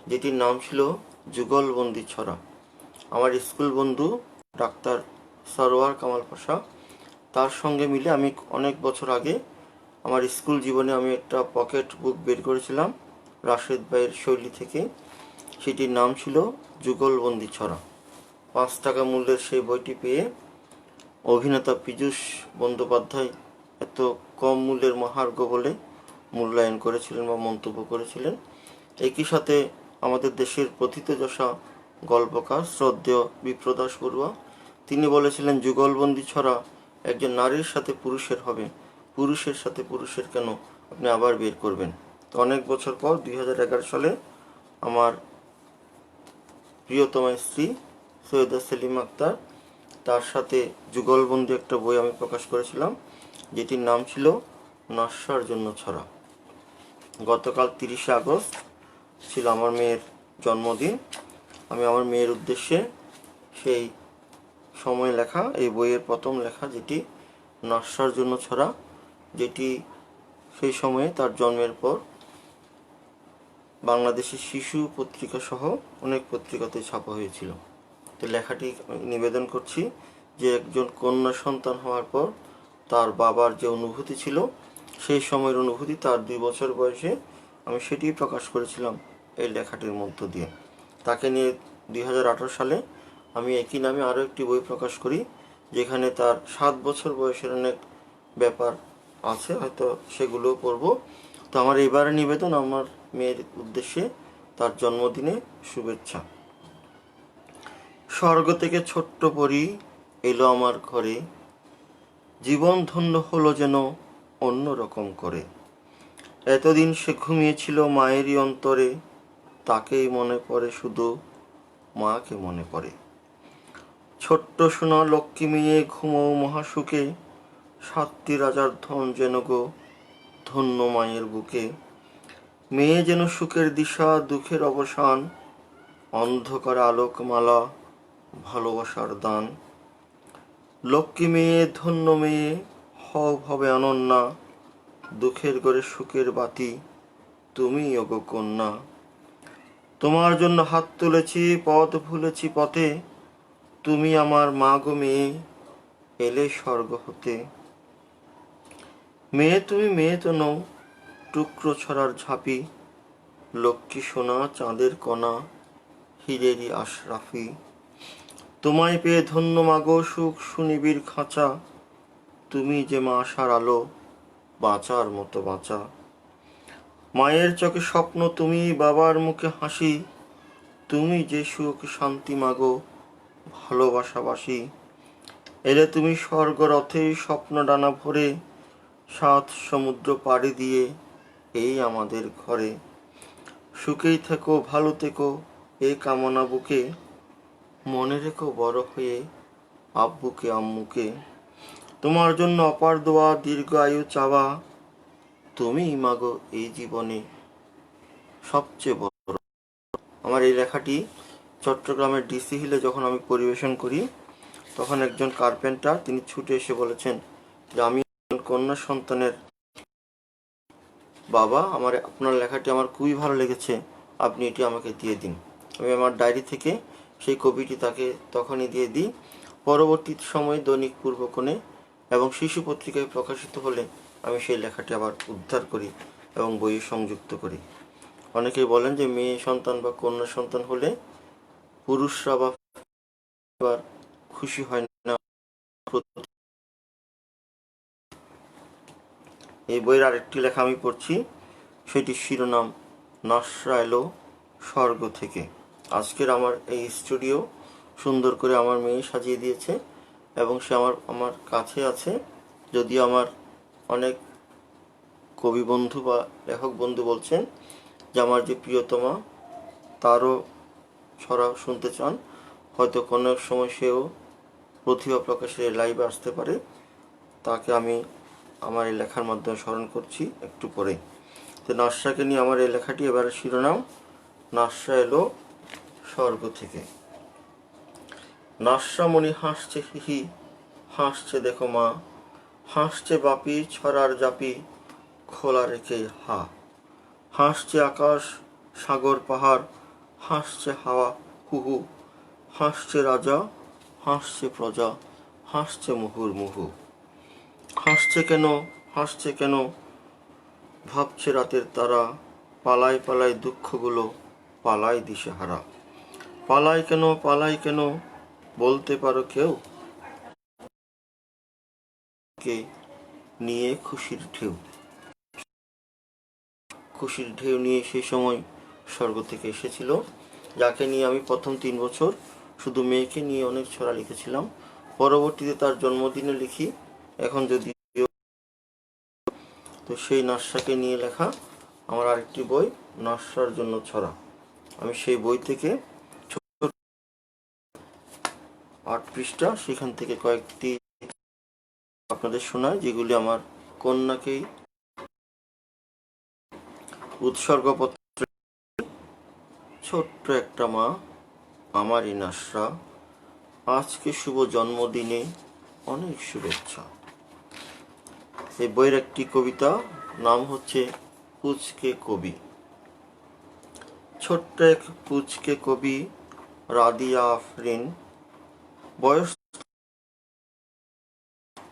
যেটির নাম ছিল যুগলবন্দি ছড়া। আমার স্কুল বন্ধু ডাক্তার সরোয়ার কামাল পাশা, তার সঙ্গে মিলে আমি অনেক বছর আগে আমার স্কুল জীবনে আমি একটা পকেট বুক বের করেছিলাম রাশেদ ভাইয়ের শৈলী থেকে। সেটির নাম ছিল যুগলবন্দি ছড়া। 5 টাকা মূল্যের সেই বইটি পেয়ে অভিনেতা পীযূষ বন্দ্যোপাধ্যায় এত কম মূল্যের মহার্ঘ বলে মূল্যায়ন করেছিলেন বা মন্তব্য করেছিলেন। একই সাথে আমাদের দেশের প্রথিতযশা গল্পকার শ্রদ্ধেয় বিপ্রদাস বড়ুয়া, তিনি বলেছিলেন যুগলবন্দি ছড়া একজন নারীর সাথে পুরুষের হবে, পুরুষের সাথে পুরুষের কেন, আপনি আবার বের করবেন। তো অনেক বছর পর 2011 সালে আমার প্রিয়তমা স্ত্রী সৈয়দা সেলিমা আক্তার, তার সাথে যুগলবন্দি একটা বই আমি প্রকাশ করেছিলাম যেটির নাম ছিল নস্যার জন্য ছড়া। গতকাল 30শে আগস্ট ছিল আমার মেয়ের জন্মদিন। আমি আমার মেয়ের উদ্দেশ্যে সেই সময় লেখা এই বইয়ের প্রথম লেখা, যেটি নস্যার জন্য ছড়া, যেটি সেই সময়ে তার জন্মের পর বাংলাদেশের শিশু পত্রিকা সহ অনেক পত্রিকাতে ছাপা হয়েছিল। তো লেখাটি নিবেদন করছি যে একজন কন্যা সন্তান হওয়ার পর তার বাবার যে অনুভূতি ছিল সেই সময়ের অনুভূতি তার 2 বছর বয়সে আমি সেটি প্রকাশ করেছিলাম এই লেখাটির মধ্য দিয়ে। তাকে নিয়ে 2018 সালে আমি একই নামে আরও একটি বই প্রকাশ করি যেখানে তার 7 বছর বয়সের অনেক ব্যাপার আছে, হয়তো সেগুলোও পড়ব। তো আমার এবারে নিবেদন আমার মেয়ের উদ্দেশ্যে, তার জন্মদিনে শুভেচ্ছা। স্বর্গ থেকে ছোট্ট পরী এলো আমার ঘরে, জীবন ধন্য হলো যেন অন্য রকম করে। এতদিন সে ঘুমিয়েছিল মায়েরই অন্তরে, তাকেই মনে পড়ে শুধু, মাকে মনে পড়ে। ছোট্ট সোনা লক্ষ্মী মেয়ে ঘুমো মহাসুখে, 7টি রাজার ধন যেন গো ধন্য মায়ের বুকে। মেয়ে যেন সুখের দিশা দুঃখের অবসান, অন্ধকার আলোকমালা ভালোবাসার দান। লক্ষ্মী মেয়ে ধন্য মেয়ে হও ভবে অনন্যা, দুঃখের ঘরে সুখের বাতি তুমি ওগো কন্যা। তোমার জন্য হাত তুলেছি পথ ভুলেছি পথে, তুমি আমার মা গো মেয়ে এলে স্বর্গ হতে। মেয়ে তুমি মেয়ে তো নও টুকরো ছড়ার ঝাঁপি, লক্ষ্মী সোনা চাঁদের কণা হীরেরই আশরাফি। তোমায় পেয়ে ধন্য মাগো সুখ সুনিবিড় খাঁচা, তুমি যে মা আশার আলো বাঁচার মতো বাঁচা। মায়ের চোখে স্বপ্ন তুমি বাবার মুখে হাসি, তুমি যে সুখ শান্তি মাগো ভালোবাসাবাসি। এলে তুমি স্বর্গ রথে স্বপ্ন ডানা ভরে, 7 সমুদ্র পাড়ি দিয়ে এই আমাদের ঘরে। সুখেই থেকো ভালো থেকো এ কামনা বুকে, মনে রেখো বড় হয়ে আব্বুকে আম্মুকে। তোমার জন্য অপার দোয়া দীর্ঘ আয়ু চাওয়া, তুমি মাগো এই জীবনে সবচেয়ে বড়। আমার এই লেখাটি চট্টগ্রামের ডিসি হিলে যখন আমি পরিবেশন করি তখন একজন কার্পেন্টার তিনি ছুটে এসে বলেছেন যে আমি কন্যা সন্তানের বাবা, আপনার লেখাটি আমার খুবই ভালো লেগেছে, আপনি এটি আমাকে দিয়ে দিন। আমি আমার ডায়েরি থেকে সেই কপিটি তাকে তখনই দিয়ে দিই। পরবর্তী সময়ে দৈনিক পূর্বকোণে এবং শিশু পত্রিকায় প্রকাশিত হলে আমি সেই লেখাটি আবার উদ্ধার করি এবং বইয়ে সংযুক্ত করি। অনেকেই বলেন যে মেয়ে সন্তান বা কন্যা সন্তান হলে পুরুষরা বা খুশি হয় না। এই বইয়ের আরেকটি লেখা আমি পড়ছি, সেটির শিরোনাম নস্যা এলো স্বর্গ থেকে। আজকের আমার এই স্টুডিও সুন্দর করে আমার মেয়ে সাজিয়ে দিয়েছে এবং সে আমার কাছে আছে। যদিও আমার অনেক কবি বন্ধু বা লেখক বন্ধু বলছেন যে আমার যে প্রিয়তমা তারও ছড়া শুনতে চান, হয়তো কোনো এক সময় সেও প্রতিভা প্রকাশের লাইভে আসতে পারে। তাকে আমি আমার এই লেখার মাধ্যমে স্মরণ করছি একটু পরে। তো নাসরাকে নিয়ে আমার এই লেখাটি, এবারে শিরোনাম, নাসরা এলো স্বর্গ থেকে। নাসরামণি হাসছে হিহি, হাসছে দেখো মা, হাসছে বাপি ছড়ার জাপি খোলা রেখে হা, হাসছে আকাশ সাগর পাহাড়, হাসছে হাওয়া হুহু, হাসছে রাজা হাসছে প্রজা, হাসছে মুহুর্মুহু। হাসছে কেন, হাসছে কেন, ভাবছে রাতের তারা, পালায় পালায় দুঃখগুলো, পালায় দিশেহারা। পালায় কেন, পালায় কেন, বলতে পারো কেউ? কে নিয়ে খুশির ঢেউ, খুশির ঢেউ নিয়ে সেই সময় স্বর্গ থেকে এসেছিল, যাকে নিয়ে আমি প্রথম 3 বছর শুধু মেয়েকে নিয়ে অনেক ছড়া লিখেছিলাম। পরবর্তীতে তার জন্মদিনে লিখি। এখন যদি তো সেই নাসরাকে নিয়ে লেখা আমার আরেকটি বই, নাসরার জন্য ছড়া। আমি সেই বই থেকে 8 পৃষ্ঠা, সেখান থেকে কয়েকটি আপনাদের শোনায়, যেগুলি আমার কন্যাকেই উৎসর্গপত্র। ছোট্ট একটা মা, আমারই নাসরা, আজকে শুভ জন্মদিনে অনেক শুভেচ্ছা। এই বইয়ের একটি কবিতা, নাম হচ্ছে পুচকে কবি। ছোট্ট এক পুচকে কবি রাদিয়া আফরিন, বয়স,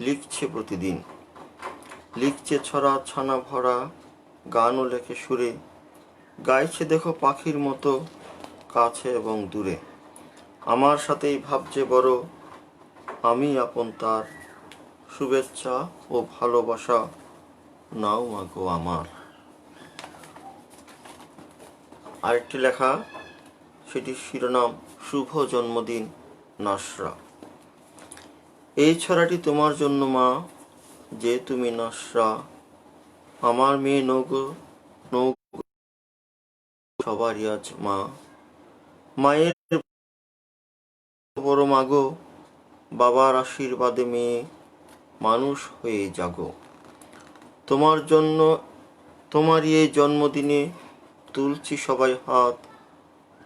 লিখছে প্রতিদিন, লিখছে ছড়া ছানা ভরা, গানও লেখে সুরে, গাইছে দেখো পাখির মতো কাছে এবং দূরে। আমার সাথেই ভাবছে বড়, আমি আপন তার, শুভেচ্ছা ও ভালোবাসা নাও মাগো আমার। আরেকটি লেখা, সেটির শিরোনাম শুভ জন্মদিন নাসরা। এই ছড়াটি তোমার জন্য মা, যে তুমি নাসরা, আমার মেয়ে নৌগো নৌগো সবারই আজ মা। মায়ের বড় মাগো, বাবার আশীর্বাদে মেয়ে মানুষ হয়ে জাগো। তোমার জন্য, তোমারই এই জন্মদিনে তুলছি সবাই হাত,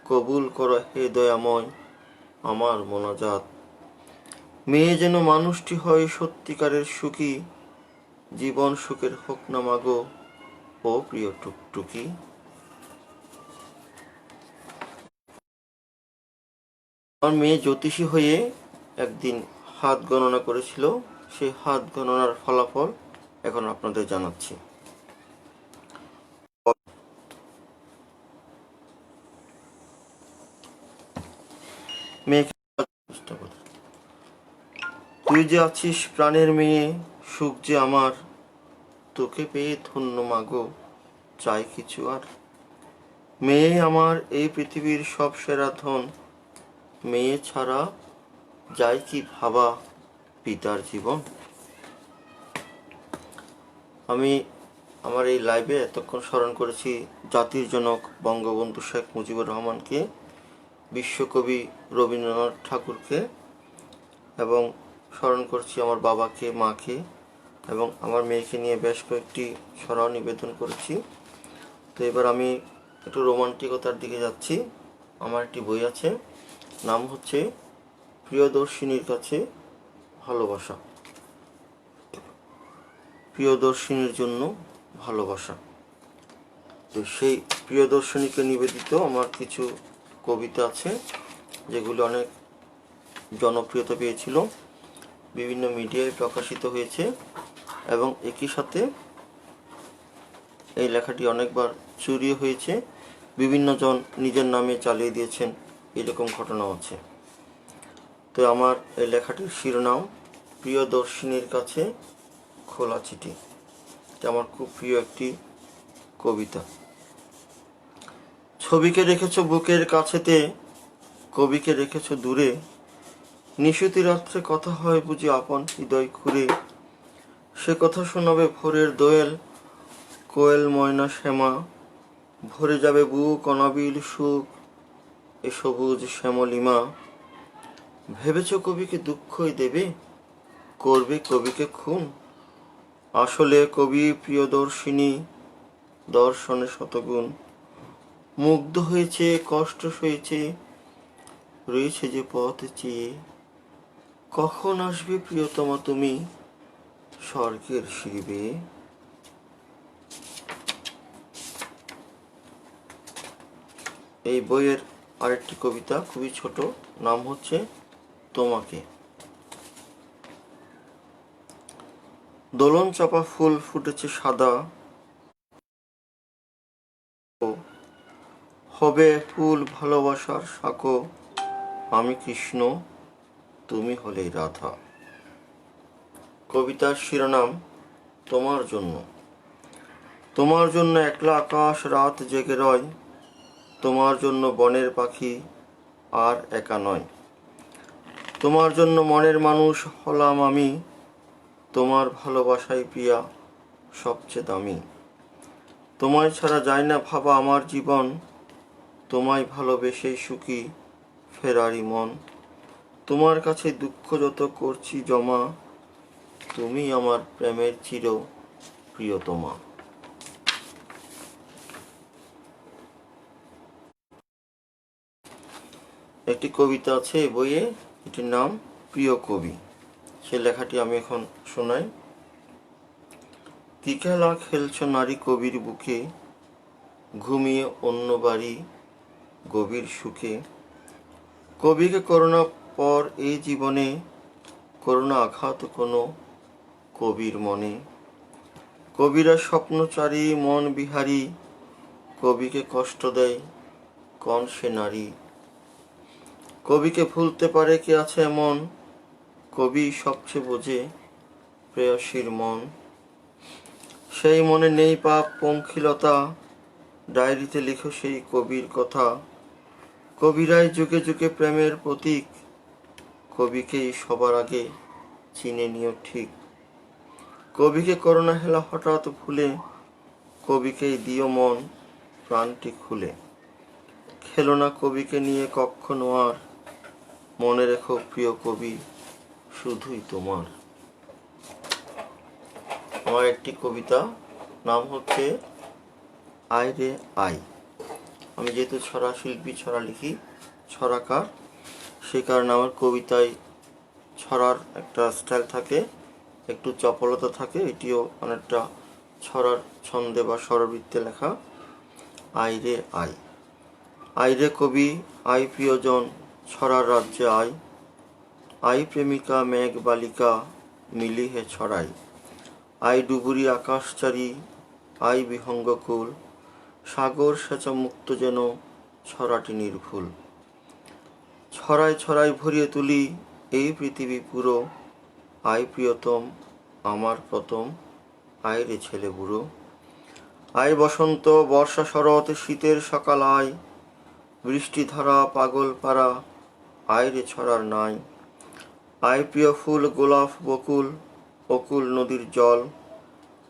কবুল করো হে দয়াময় আমার মোনাজাত। মেয়ে যেন মানুষটি হয় সত্যিকারের সুখী, জীবন সুখের হোক না মাগো ও প্রিয় টুকটুকি। আমার মেয়ে জ্যোতিষী হয়ে একদিন হাত গণনা করেছিল, সেই হাত গণনার ফলাফল এখন আপনাদের জানাচ্ছি। মেয়েকে, তুই যে আছিস প্রাণের মেয়ে, সুখ যে আমার, তোকে পেয়ে ধন্য মাগো, চাই কিছু আর? মেয়ে আমার এই পৃথিবীর সব সেরা ধন, মেয়ে ছাড়া যায় কি ভাবা পিতার জীবন। আমি আমার এই লাইভে এতক্ষণ স্মরণ করেছি জাতির জনক বঙ্গবন্ধু শেখ মুজিবুর রহমানকে, বিশ্বকবি রবীন্দ্রনাথ ঠাকুরকে, এবং স্মরণ করছি আমার বাবাকে, মাকে, এবং আমার মেয়েকে নিয়ে বেশ কয়েকটি ছড়াও নিবেদন করেছি। তো এবার আমি একটু রোমান্টিকতার দিকে যাচ্ছি। আমার একটি বই আছে, নাম হচ্ছে প্রিয়দর্শিনীর কাছে ভালোবাসা। প্রিয়দর্শিনীর জন্য ভালোবাসা। তো সেই প্রিয়দর্শিনীকে নিবেদিত আমার কিছু কবিতা আছে, যেগুলো অনেক জনপ্রিয়তা পেয়েছিল, বিভিন্ন মিডিয়ায় প্রকাশিত হয়েছে, এবং একই সাথে এই লেখাটি অনেকবার চুরি হয়েছে, বিভিন্ন জন নিজের নামে চালিয়ে দিয়েছেন, এরকম ঘটনাও আছে। তো আমার এই লেখাটির শিরোনাম প্রিয়দর্শিনীর কাছে খোলা চিঠি। এটা আমার খুব প্রিয় একটি কবিতা। ছবিকে রেখেছো বুকের কাছেতে, কবিকে রেখেছো দূরে, নিশুতি রাত্রে কথা হয় বুঝি আপন হৃদয় খুঁড়ে, সে কথা শোনাবে ভোরের দোয়েল, কোয়েল ময়না শ্যামা, ভরে যাবে বুক অনাবিল সুখ, এ সবুজ শ্যামলিমা। ভেবেছ কবিকে দুঃখই দেবে, করবে কবিকে খুন, আসলে কবি প্রিয়দর্শিনী দর্শনে শতগুণ, মুগ্ধ হয়েছে, কষ্ট সয়েছে, রয়েছে যে পথ চেয়ে। কখন আসবে প্রিয়তমা তুমি স্বর্গের সিঁড়ি বেয়ে? এই বইয়ের আরেকটি কবিতা খুবই ছোট, নাম হচ্ছে তোমাকে। দোলন চাপা ফুল ফুটেছে সাদা, হবে ফুল ভালোবাসার সাঁকো, আমি কৃষ্ণ, তুমি হলেই রাধা। কবিতার শিরোনাম তোমার জন্য। তোমার জন্য একলা আকাশ রাত জেগে রয়, তোমার জন্য বনের পাখি আর একা নয়। তোমার জন্য মনের মানুষ হলাম আমি, তোমার ভালোবাসাই প্রিয়া সবচেয়ে দামি। তোমায় ছাড়া যায় না ভাবা আমার জীবন, তোমায় ভালোবেসেই সুখী ফেরারি মন। তোমার কাছে দুঃখ যত করছি জমা, তুমি আমার প্রেমের চির প্রিয়তমা। একটি কবিতা আছে এই বইয়ে, এটির নাম প্রিয় কবি। সে লেখাটি আমি এখন শোনাই। কি খেলা খেলছ নারী কবির বুকে, ঘুমিয়ে অন্য বাড়ি গভীর সুখে। কবিকে করোনা পর এই জীবনে, করোনা আঘাত কোনো কবির মনে। কবিরা স্বপ্নচারী মন বিহারী, কবিকে কষ্ট দেয় কন সে নারী। কবিকে ভুলতে পারে কে আছে এমন, কবি সবচেয়ে বোঝে প্রেয়সীর মন। সেই মনে নেই পাপ পঙ্কিলতা, ডায়েরিতে লিখো সেই কবির কথা। কবিরাই যুগে যুগে প্রেমের প্রতীক, কবিকেই সবার আগে চিনে নিও ঠিক। কবিকে করোনা হেলা হঠাৎ ভুলে, কবিকেই দিও মন প্রাণটি খুলে। খেলো না কবিকে নিয়ে কখনো আর, মনে রেখো প্রিয় কবি শুধুই তোমার। আমার একটি কবিতা, নাম হচ্ছে আয় রে আয়। আমি যেহেতু ছড়া শিল্পী, ছড়া লিখি, ছড়াকার, সে কারণে আমার কবিতায় ছড়ার একটা স্টাইল থাকে, একটু চপলতা থাকে। এটিও অনেকটা ছড়ার ছন্দে বা স্বরবৃত্তে লেখা। আয় রে আয়। আয় রে কবি, আয় প্রিয়জন, ছড়ার রাজ্যে আয়। আই প্রেমিকা মেঘ বালিকা, মিলি হে ছড়াই। আই ডুবুরি আকাশচারী, আই বিহঙ্গকুল, সাগর সেচা মুক্ত যেন ছড়াটি নির্ভুল। ছড়ায় ছড়ায় ভরিয়ে তুলি এই পৃথিবী পুরো, আই প্রিয়তম আমার প্রথম, আয় রে ছেলে বুড়ো। আয় বসন্ত বর্ষা শরৎ শীতের সকাল আয়, বৃষ্টিধারা পাগল পাড়া, আয় রে ছড়ার নাই। আয় প্রিয় ফুল গোলাপ বকুল, অকুল নদীর জল,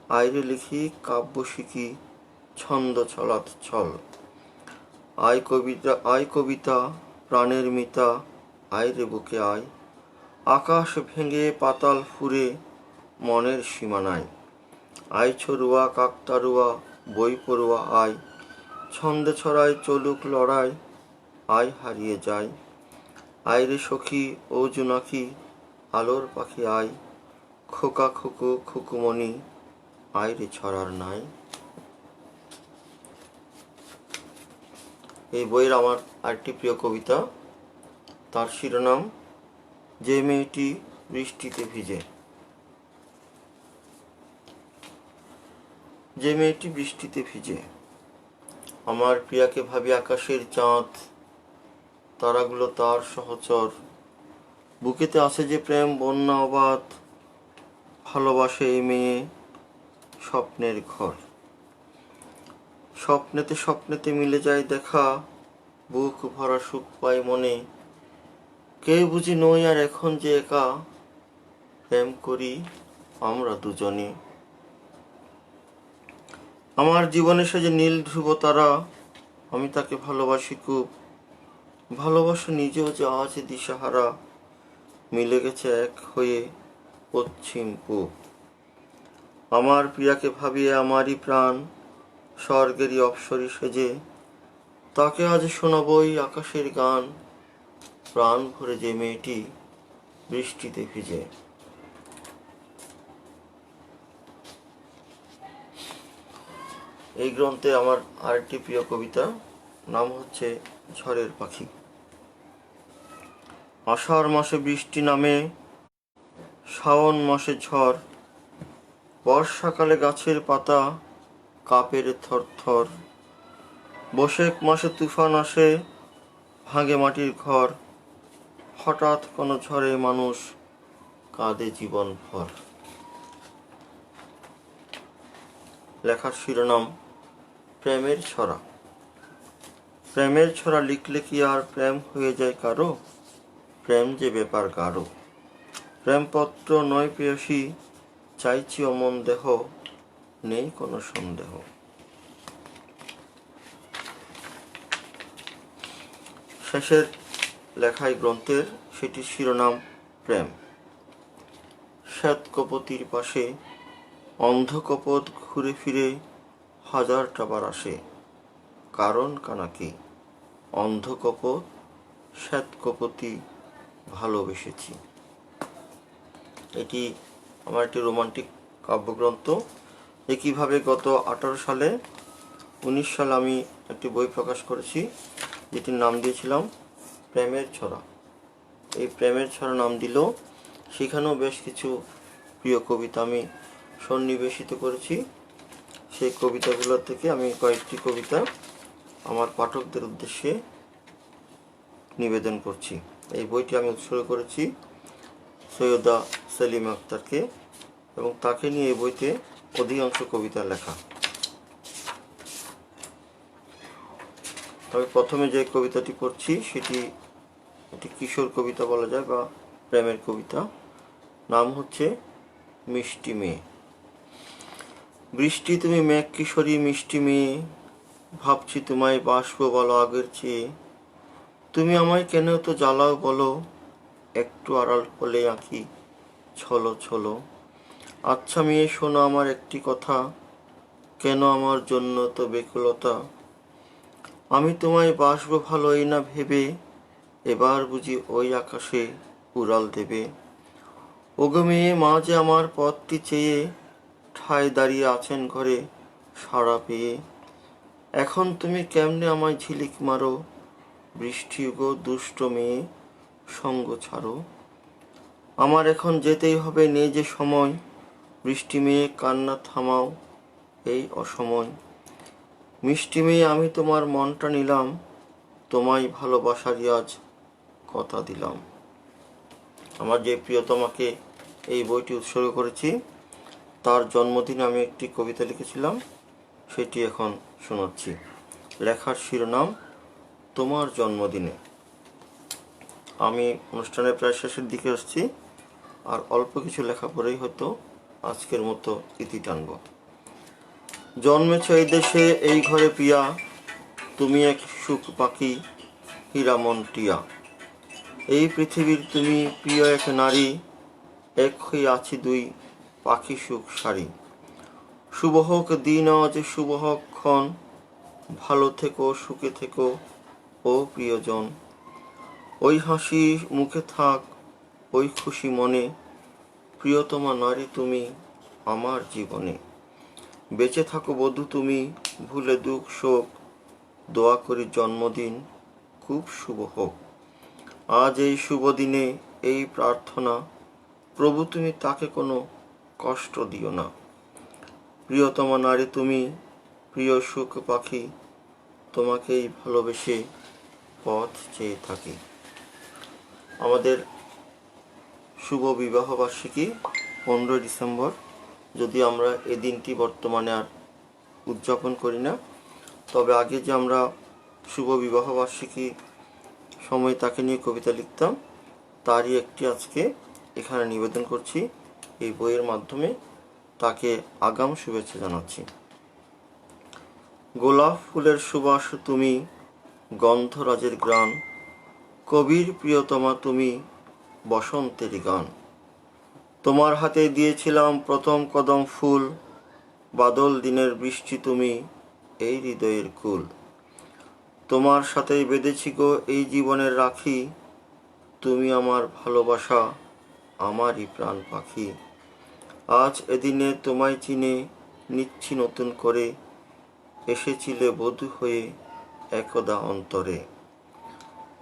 আয়রে লিখি কাব্য শিখি ছন্দ ছলাৎ ছল। আয় কবিতা প্রাণের মিতা, আয়রে বুকে আয়। আকাশ ভেঙে পাতাল ফুরে মনের সীমানায়। আয় ছড়ুয়া কাকতারুয়া বই পড়ুয়া আয়, ছন্দে ছড়ায় চলুক লড়াই, আয় হারিয়ে যায়। আয়রে সখী ও জোনাকি, আলোর পাখি আয়। খোকা খুকু খুকুমণি, আয়রে ছড়ার নাই। এই বইয়ের আমার আরেকটি প্রিয় কবিতা, তার শিরোনাম যে মেয়েটি বৃষ্টিতে ভিজে। যে মেয়েটি বৃষ্টিতে ভিজে। আমার প্রিয়াকে ভাবি আকাশের চাঁদ, তারাগুলো তার সহচর। বুকেতে আছে যে প্রেম বন্যা অবাধ, ভালোবাসে এই মেয়ে স্বপ্নের ঘর। স্বপ্নেতে স্বপ্নেতে মিলে যায় দেখা, বুক ভরা সুখ পায় মনে। কেউ বুঝি নই আর এখন যে একা, প্রেম করি আমরা দুজনে। আমার জীবনে সে যে নীল ধ্রুব তারা, আমি তাকে ভালোবাসি খুব। ভালোবাসা নিজেও যে আজ দিশাহারা, মিলে গেছে এক হয়ে পশ্চিম পূব। আমার প্রিয়াকে ভাবিয়ে আমারই প্রাণ স্বর্গেরই অপ্সরী সেজে, তাকে আজ শোনাবই আকাশের গান, প্রাণ ভরে যে মেয়েটি বৃষ্টিতে ভিজে। এই গ্রন্থে আমার আরেকটি প্রিয় কবিতা, নাম হচ্ছে ঝড়ের পাখি। আষাঢ় মাসে বৃষ্টি নামে, শ্রাবণ মাসে ঝড়, বর্ষাকালে গাছের পাতা কাঁপে রে থর থর, বৈশাখ মাসে তুফান আসে, ভাঙে মাটির ঘর, হঠাৎ কোনো ঝড়ে মানুষ কাঁদে জীবন ভর। লেখার শিরোনাম প্রেমের ছড়া। প্রেমের ছড়া লিখলে কি আর প্রেম হয়ে যায় কারো? প্রেম যে ব্যাপার গাঢ়। প্রেমপত্র নয় প্রেয়সী, চাইছি অমন দেহ, নেই কোনো সন্দেহ। শেষের লেখায় গ্রন্থের সেটি শিরোনাম প্রেম। শ্বেতকপতির পাশে অন্ধকপট ঘুরে ফিরে হাজারটা বার আসে, কারণ কানাকি অন্ধকপট শ্বেতকপতি ভালোবেসেছি। এটি আমার একটি রোমান্টিক কাব্যগ্রন্থ। একইভাবে গত 19 সালে আমি একটি বই প্রকাশ করেছি, যেটির নাম দিয়েছিলাম প্রেমের ছড়া। এই প্রেমের ছড়া নাম দিলেও সেখানেও বেশ কিছু প্রিয় কবিতা আমি সন্নিবেশিত করেছি। সেই কবিতাগুলো থেকে আমি কয়েকটি কবিতা আমার পাঠকদের উদ্দেশ্যে নিবেদন করছি। এই বইটি আমি উৎসর্গ করেছি সৈয়দা সেলিম আক্তারকে, এবং তাকে নিয়ে এই বইতে অধিকাংশ কবিতা লেখা। তবে প্রথমে যে কবিতাটি পড়ছি সেটি একটি কিশোর কবিতা বলা যায়, বা প্রেমের কবিতা। নাম হচ্ছে মিষ্টি মেয়ে। বৃষ্টি তুমি মেঘ কিশোরী মিষ্টি মেয়ে, ভাবছি তোমায় বাসবো বলো আগের চেয়ে। তুমি আমায় কেন তো জ্বালাও বলো, একটু আড়াল হলে আঁকি ছলো ছলো। আচ্ছা মেয়ে শোনো আমার একটি কথা, কেন আমার জন্য তো বেকুলতা। আমি তোমায় বাসবো ভালো এই না ভেবে, এবার বুঝি ওই আকাশে উড়াল দেবে। ওগো মেয়ে মা যে আমার পথটি চেয়ে, ঠায় দাঁড়িয়ে আছেন ঘরে সাড়া পেয়ে। এখন তুমি কেমনে আমায় ঝিলিক মারো, বৃষ্টি গো দুষ্ট মেয়ে সঙ্গ ছাড়ো। আমার এখন যেতেই হবে নেই যে সময়, বৃষ্টি মেয়ে কান্না থামাও এই অসময়। মিষ্টি মেয়ে আমি তোমার মনটা নিলাম, তোমায় ভালোবাসারই আজ কথা দিলাম। আমার যে প্রিয়তমাকে এই বইটি উৎসর্গ করেছি, তার জন্মদিনে আমি একটি কবিতা লিখেছিলাম, সেটি এখন শোনাচ্ছি। লেখার শিরোনাম তোমার জন্মদিনে। আমি অনুষ্ঠানের প্রায় শেষের দিকে আসছি, আর অল্প কিছু লেখা পরেই হয়তো আজকের মতো ইতি টানব। জন্মেছ এই দেশে এই ঘরে পিয়া, তুমি এক সুখ পাখি হীরামন টিয়া। এই পৃথিবীর তুমি প্রিয় এক নারী, এক হয়ে আছি দুই পাখি সুখ সারি। শুভ হোক দিন আজ শুভ হোক ক্ষণ, ভালো থেকো সুখে থেকো ও প্রিয়জন। ওই হাসি মুখে থাক ওই খুশি মনে, প্রিয়তমা নারী তুমি আমার জীবনে। বেঁচে থাকো বধূ তুমি ভুলে দুঃখ শোক, দোয়া করি জন্মদিন খুব শুভ হোক। আজ এই শুভ দিনে এই প্রার্থনা, প্রভু তুমি তাকে কোনো কষ্ট দিও না। প্রিয়তমা নারী তুমি প্রিয় সুখ পাখি, তোমাকেই ভালোবেসে পথ চেয়ে থাকি। আমাদের শুভ বিবাহবার্ষিকী 15 ডিসেম্বর, যদি আমরা এই দিনটি বর্তমানে আর উদযাপন করি না, তবে আগে যে আমরা শুভ বিবাহবার্ষিকী সময় তাকে নিয়ে কবিতা লিখতাম, তারই একটি আজকে এখানে নিবেদন করছি। এই বইয়ের মাধ্যমে তাকে আগাম শুভেচ্ছা জানাচ্ছি। গোলাপ ফুলের সুবাস তুমি, গন্ধরাজের গ্রাণ, কবির প্রিয়তমা তুমি, বসন্তের গান। তোমার হাতে দিয়েছিলাম প্রথম কদম ফুল, বাদল দিনের বৃষ্টি তুমি এই হৃদয়ের কুল। তোমার সাথেই বেঁধেছি গো এই জীবনের রাখি, তুমি আমার ভালোবাসা, আমারই প্রাণ পাখি। আজ এদিনে তোমায় চিনে নিচ্ছি নতুন করে, এসেছিলে বধূ হয়ে একদা অন্তরে।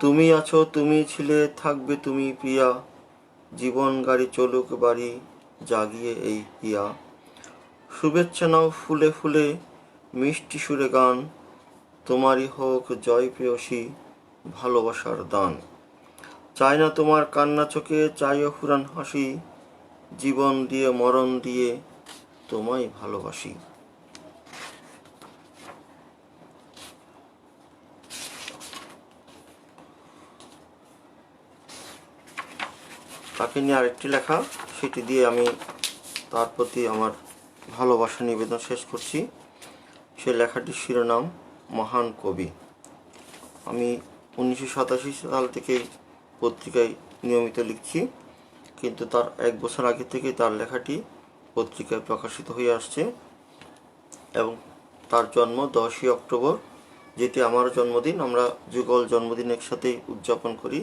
তুমি আছো, তুমি ছিলে, থাকবে তুমি প্রিয়া, জীবন গাড়ি চলুক বাড়ি জাগিয়ে এই হিয়া। শুভেচ্ছা নাও ফুলে ফুলে, মিষ্টি সুরে গান, তোমারই হোক জয় প্রেয়সী, ভালোবাসার দান। চাই না তোমার কান্না চোখে, চাই অফুরান হাসি, জীবন দিয়ে মরণ দিয়ে তোমায় ভালোবাসি। তাকে নিয়ে আরেকটি লেখা, সেটি দিয়ে আমি তার প্রতি আমার ভালোবাসা নিবেদন শেষ করছি। সে লেখাটির শিরোনাম মহান কবি। আমি 1987 সাল থেকেই পত্রিকায় নিয়মিত লিখছি, কিন্তু তার 1 বছর আগে থেকেই তার লেখাটি পত্রিকায় প্রকাশিত হয়ে আসছে। এবং তার জন্ম 10ই অক্টোবর, যেটি আমার জন্মদিন। আমরা যুগল জন্মদিন একসাথেই উদযাপন করি।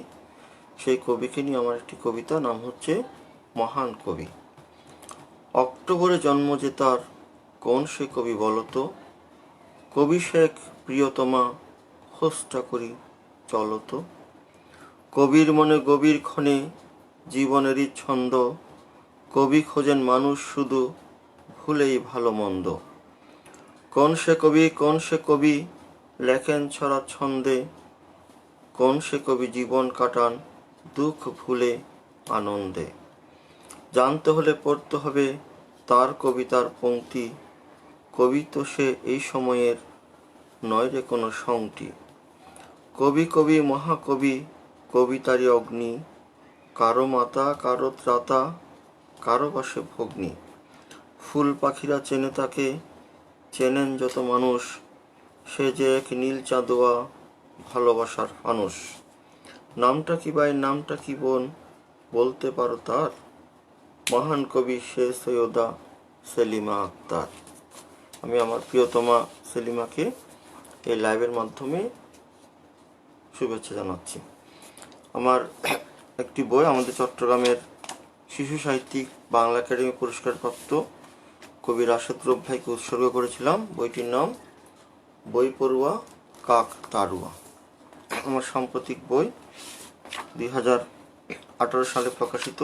সেই কবিকে নিয়ে আমার একটি কবিতা, নাম হচ্ছে মহান কবি। অক্টোবরে জন্ম যে তার, কোন সে কবি বলতো? কবি শেখ প্রিয়তমা, খোঁজটা করি চলতো। কবির মনে গভীর ক্ষণে জীবনেরই ছন্দ, কবি খোঁজেন মানুষ শুধু, ভুলেই ভালো মন্দ। কোন সে কবি, কোন সে কবি লেখেন ছড়া ছন্দে, কোন সে কবি জীবন কাটান দুঃখ ভুলে আনন্দে। জানতে হলে পড়তে হবে তার কবিতার পংক্তি, কবি তো সে এই সময়ের নয় রে কোনো সংটি। কবি কবি মহাকবি, কবিতারই অগ্নি, কারো মাতা কারো ত্রাতা, কারো বাসে ভগ্নি। ফুল পাখিরা চেনে তাকে, চেনেন যত মানুষ, সে যে এক নীল চাঁদোয়া, ভালোবাসার ফানুষ। নামটা কি ভাই, নামটা কি বোন, বলতে পারো তার? মহান কবি সে সৈয়দা সেলিমা আক্তার। আমি আমার প্রিয়তমা সেলিমাকে এই লাইভের মাধ্যমে শুভেচ্ছা জানাচ্ছি। আমার একটি বই আমাদের চট্টগ্রামের শিশু সাহিত্যিক বাংলা একাডেমি পুরস্কারপ্রাপ্ত কবি রাশেদ রূপ ভাইকে উৎসর্গ করেছিলাম। বইটির নাম বই পড়ুয়া কাক তাড়ুয়া। আমার সাম্প্রতিক বই, 2018 সালে প্রকাশিত।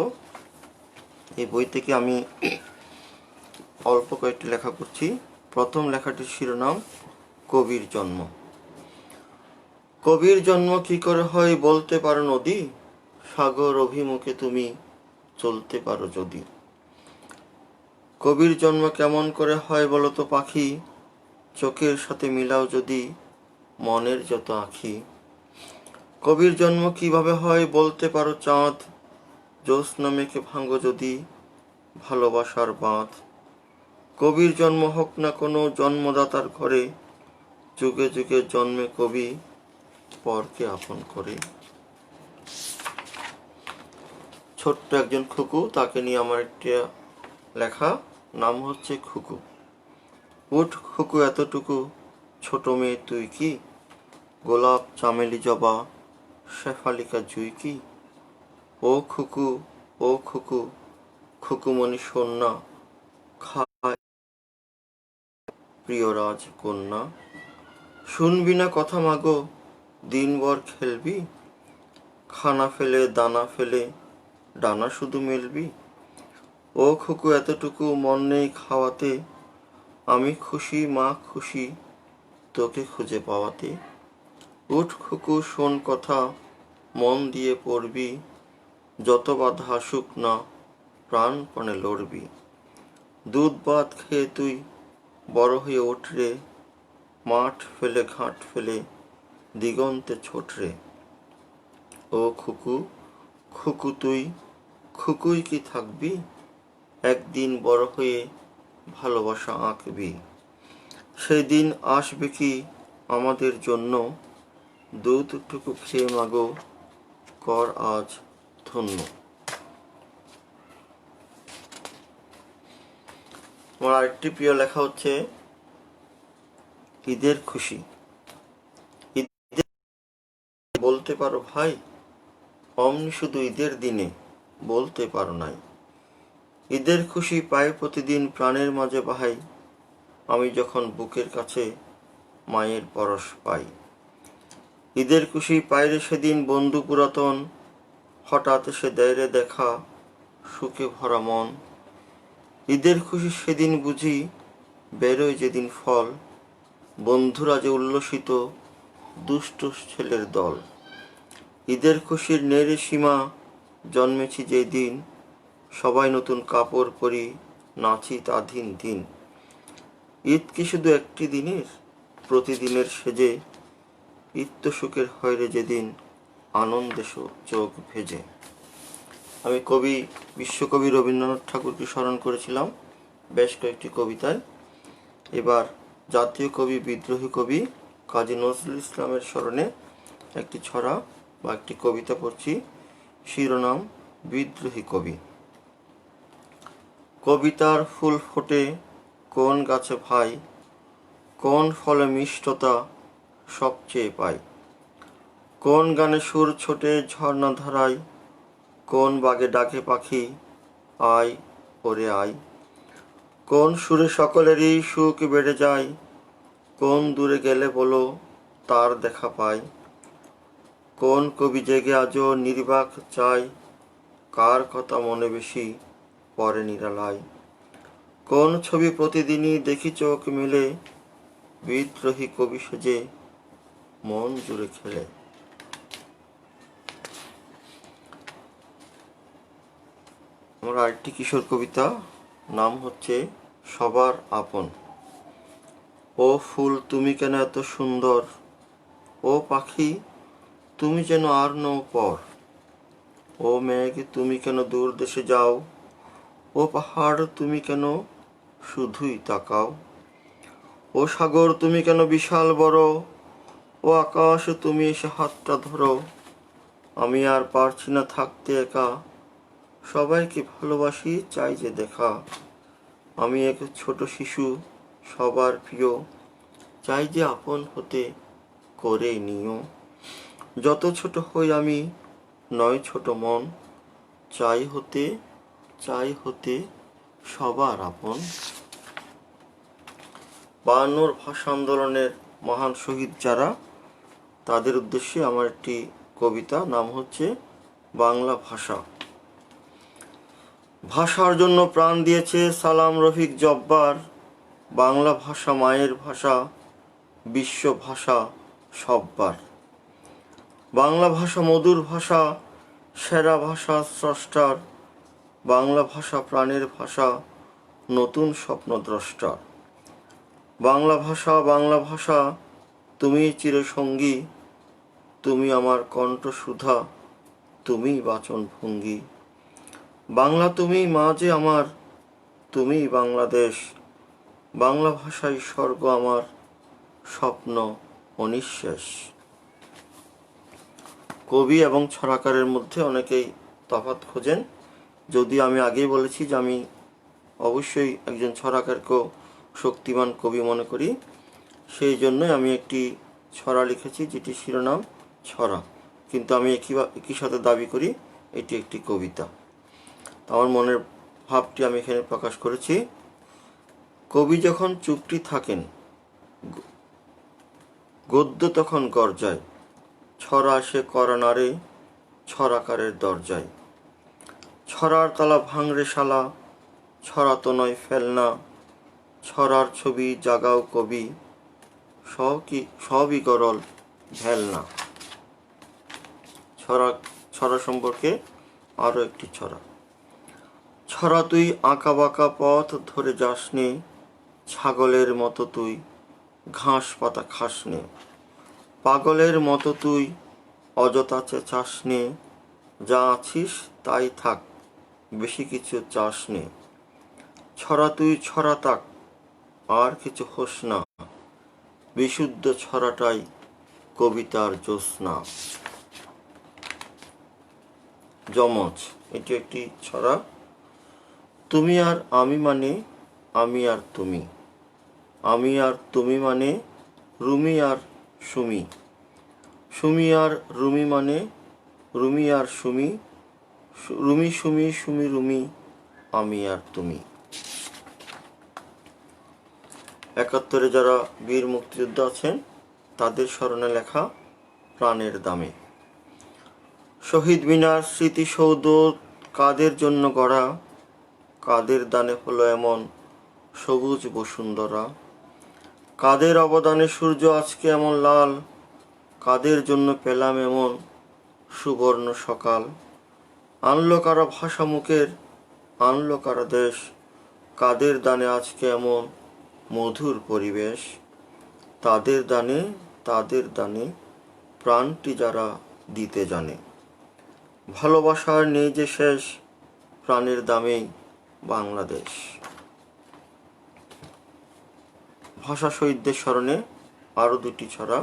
এই বই থেকে আমি অল্প কয়েকটি লেখা করছি। প্রথম লেখাটির শিরোনাম কবির জন্ম। কবির জন্ম কি করে হয় বলতে পারো নদী, সাগর অভিমুখে তুমি চলতে পারো যদি। কবির জন্ম কেমন করে হয় বলো তো পাখি, চোখের সাথে মিলাও যদি মনের যত আঁখি। কবির জন্ম কিভাবে হয় বলতে পারো চাঁদ, জ্যোৎস্না মেঘে ভাঙো যদি ভালোবাসার বাঁধ। কবির জন্ম হোক না কোনো জন্মদাতার ঘরে, যুগে যুগে জন্মে কবি পরকে আপন করে। ছোট্ট একজন খুকু, তাকে নিয়ে আমার একটা লেখা, নাম হচ্ছে খুকু। উঠ খুকু এতটুকু, ছোট মেয়ে তুই কি, গোলাপ চামেলি জবা শেফালিকা জুই কি। ও খুকু, ও খুকু, খুকুমণি সন্না, খায় প্রিয় রাজ কন্যা। শুনবি না কথা মাগো, দিনভর খেলবি, খানা ফেলে দানা ফেলে ডানা শুধু মেলবি। ও খুকু এতটুকু মন নেই খাওয়াতে, আমি খুশি মা খুশি তোকে খুঁজে পাওয়াতে। উঠ খুকু শোন কথা, মন দিয়ে পড়বি, যত বাধা আসুক না প্রাণপণে লড়বি। দুধ ভাত খেয়ে তুই বড় হয়ে ওঠরে, মাঠ ফেলে ঘাট ফেলে দিগন্তে ছোটরে। ও খুকু, খুকু তুই খুকুই কি থাকবি, একদিন বড় হয়ে ভালোবাসা আঁকবি। সেদিন আসবে কি আমাদের জন্য, দুধটুকু খেয়ে মাগো কর আজ ধন্য। আমার আরেকটি প্রিয় লেখা হচ্ছে ঈদের খুশি। ঈদের বলতে পারো ভাই, অমনি শুধু ঈদের দিনে বলতে পারো নাই। ঈদের খুশি পাই প্রতিদিন প্রাণের মাঝে বাহাই, আমি যখন বুকের কাছে মায়ের পরশ পাই। ঈদের খুশি পাইরে সেদিন বন্ধু পুরাতন, হঠাৎ সে দেয় রে দেখা, সুখে ভরা মন। ঈদের খুশি সেদিন বুঝি বেরোয় যেদিন ফল, বন্ধুরা যে উল্লসিত দুষ্ট ছেলের দল। ঈদের খুশির নেড়ে সীমা জন্মেছি যে দিন, সবাই নতুন কাপড় পরি নাচি তাধীন দিন। ঈদ কি শুধু একটি দিনের, প্রতিদিনের সেজে, ঈদ তো সুখের হয় রে যেদিন আনন্দে চোখ ভেজে। আমি বিশ্বকবি রবীন্দ্রনাথ ঠাকুরকে স্মরণ করেছিলাম বেশ কয়েকটি কবিতায়। এবার জাতীয় কবি বিদ্রোহী কবি কাজী নজরুল ইসলামের স্মরণে একটি ছড়া বা একটি কবিতা পড়ছি। শিরোনাম বিদ্রোহী কবি। কবিতার ফুল ফোটে কোন গাছে ভাই, কোন ফলে মিষ্টতা সবচেয়ে পাই। কোন গানে সুর ছোটে ঝর্ণা ধারায়, কোন বাগে ডাকে পাখি আয় ওরে আয়। কোন সুরে সকলেরই সুখ বেড়ে যায়, কোন দূরে গেলে বলো তার দেখা পাই। কোন কবি জেগে আজও নির্বাক চায়, কার কথা মনে বেশি পরে নিরালায়। কোন ছবি প্রতিদিনই দেখি চোখ মেলে, বিদ্রোহী কবি সেজে মন জুড়ে খেলে। আমার আরেকটি কিশোর কবিতা, নাম হচ্ছে সবার আপন। ও ফুল তুমি কেন এত সুন্দর, ও পাখি তুমি যেন আর নও পর। ও মেঘ তুমি কেন দূর দেশে যাও, ও পাহাড় তুমি কেন শুধুই তাকাও। ও সাগর তুমি কেন বিশাল বড়, ও আকাশ তুমি এসে হাতটা ধরো। আমি আর পারছি না থাকতে একা, সবাইকে ভালোবাসি চাই যে দেখা। আমি এক ছোট শিশু সবার প্রিয়, চাই যে আপন হতে করে নিও। যত ছোট হই আমি নয় ছোট মন, চাই হতে সবার আপন। 52 ভাষা আন্দোলনের মহান শহীদ যারা, তাদের উদ্দেশ্যে আমার একটি কবিতা, নাম হচ্ছে বাংলা ভাষা। ভাষার জন্য প্রাণ দিয়েছে সালাম রফিক জব্বার, বাংলা ভাষা মায়ের ভাষা, বিশ্ব ভাষা সব্বার। বাংলা ভাষা মধুর ভাষা, সেরা ভাষা স্রষ্টার, বাংলা ভাষা প্রাণের ভাষা, নতুন স্বপ্ন দ্রষ্টার। বাংলা ভাষা তুমি চিরসঙ্গী, তুমি আমার কণ্ঠসুধা, তুমি বাচন ভঙ্গি। বাংলা তুমি মা যে আমার, তুমি বাংলাদেশ, বাংলা ভাষাই স্বর্গ আমার, স্বপ্ন অনিঃশেষ। কবি এবং ছড়াকারের মধ্যে অনেকেই তফাৎ খোঁজেন, যদি আমি আগেই বলেছি যে আমি অবশ্যই একজন ছড়াকারকেও শক্তিমান কবি মনে করি। সেই জন্যই আমি একটি ছড়া লিখেছি যেটি শিরোনাম ছড়া, কিন্তু আমি একই সাথে দাবি করি এটি একটি কবিতা। আমার মনের ভাবটি আমি এখানে প্রকাশ করেছি। কবি যখন চুপটি থাকেন, গদ্য তখন গর্জায়, ছড়া সে করা নারে ছড়াকারের দরজায়। ছড়ার তালা ভাঙরে শালা, ছড়া তো নয় ফেলনা, ছড়ার ছবি জাগাও কবি, সবই গরল ভেলনা। ছড়া সম্পর্কে আরো একটি ছড়া। ছড়া তুই আঁকা বাঁকা পথ ধরে যাসনে, ছাগলের মতো তুই ঘাস পাতা খাসনে। পাগলের মতো তুই অযথা চেঁচাসনে, যা আছিস তাই থাক বেশি কিছু চাসনে। ছড়া তুই ছড়া তাক আর কিছু হোস না, বিশুদ্ধ ছড়াটাই কবিতার জ্যোৎস্না। যমজ, এটি একটি ছড়া। তুমি আর আমি মানে আমি আর তুমি। আমি আর তুমি মানে রুমি আর সুমি। সুমি আর রুমি মানে রুমি আর সুমি। রুমি সুমি সুমি রুমি, আমি আর তুমি। ৭১ যারা বীর মুক্তিযোদ্ধা আছেন তাদের স্মরণে লেখা প্রাণের দামে। শহীদ মিনার স্মৃতিসৌধ কাদের জন্য গড়া, কাদের দানে হলো এমন সবুজ বসুন্ধরা। কাদের অবদানে সূর্য আজকে এমন লাল, কাদের জন্য পেলাম এমন সুবর্ণ সকাল। আনলো কারা ভাষা মুখের, আনলো কারা দেশ, কাদের দানে আজকে এমন মধুর পরিবেশ। তাদের দানে প্রাণটি যারা দিতে জানে। ভালোবাসার নেই যে শেষ, প্রাণের দামেই বাংলাদেশ। ভাষা শহীদদের স্মরণে আরো দুটি ছড়া।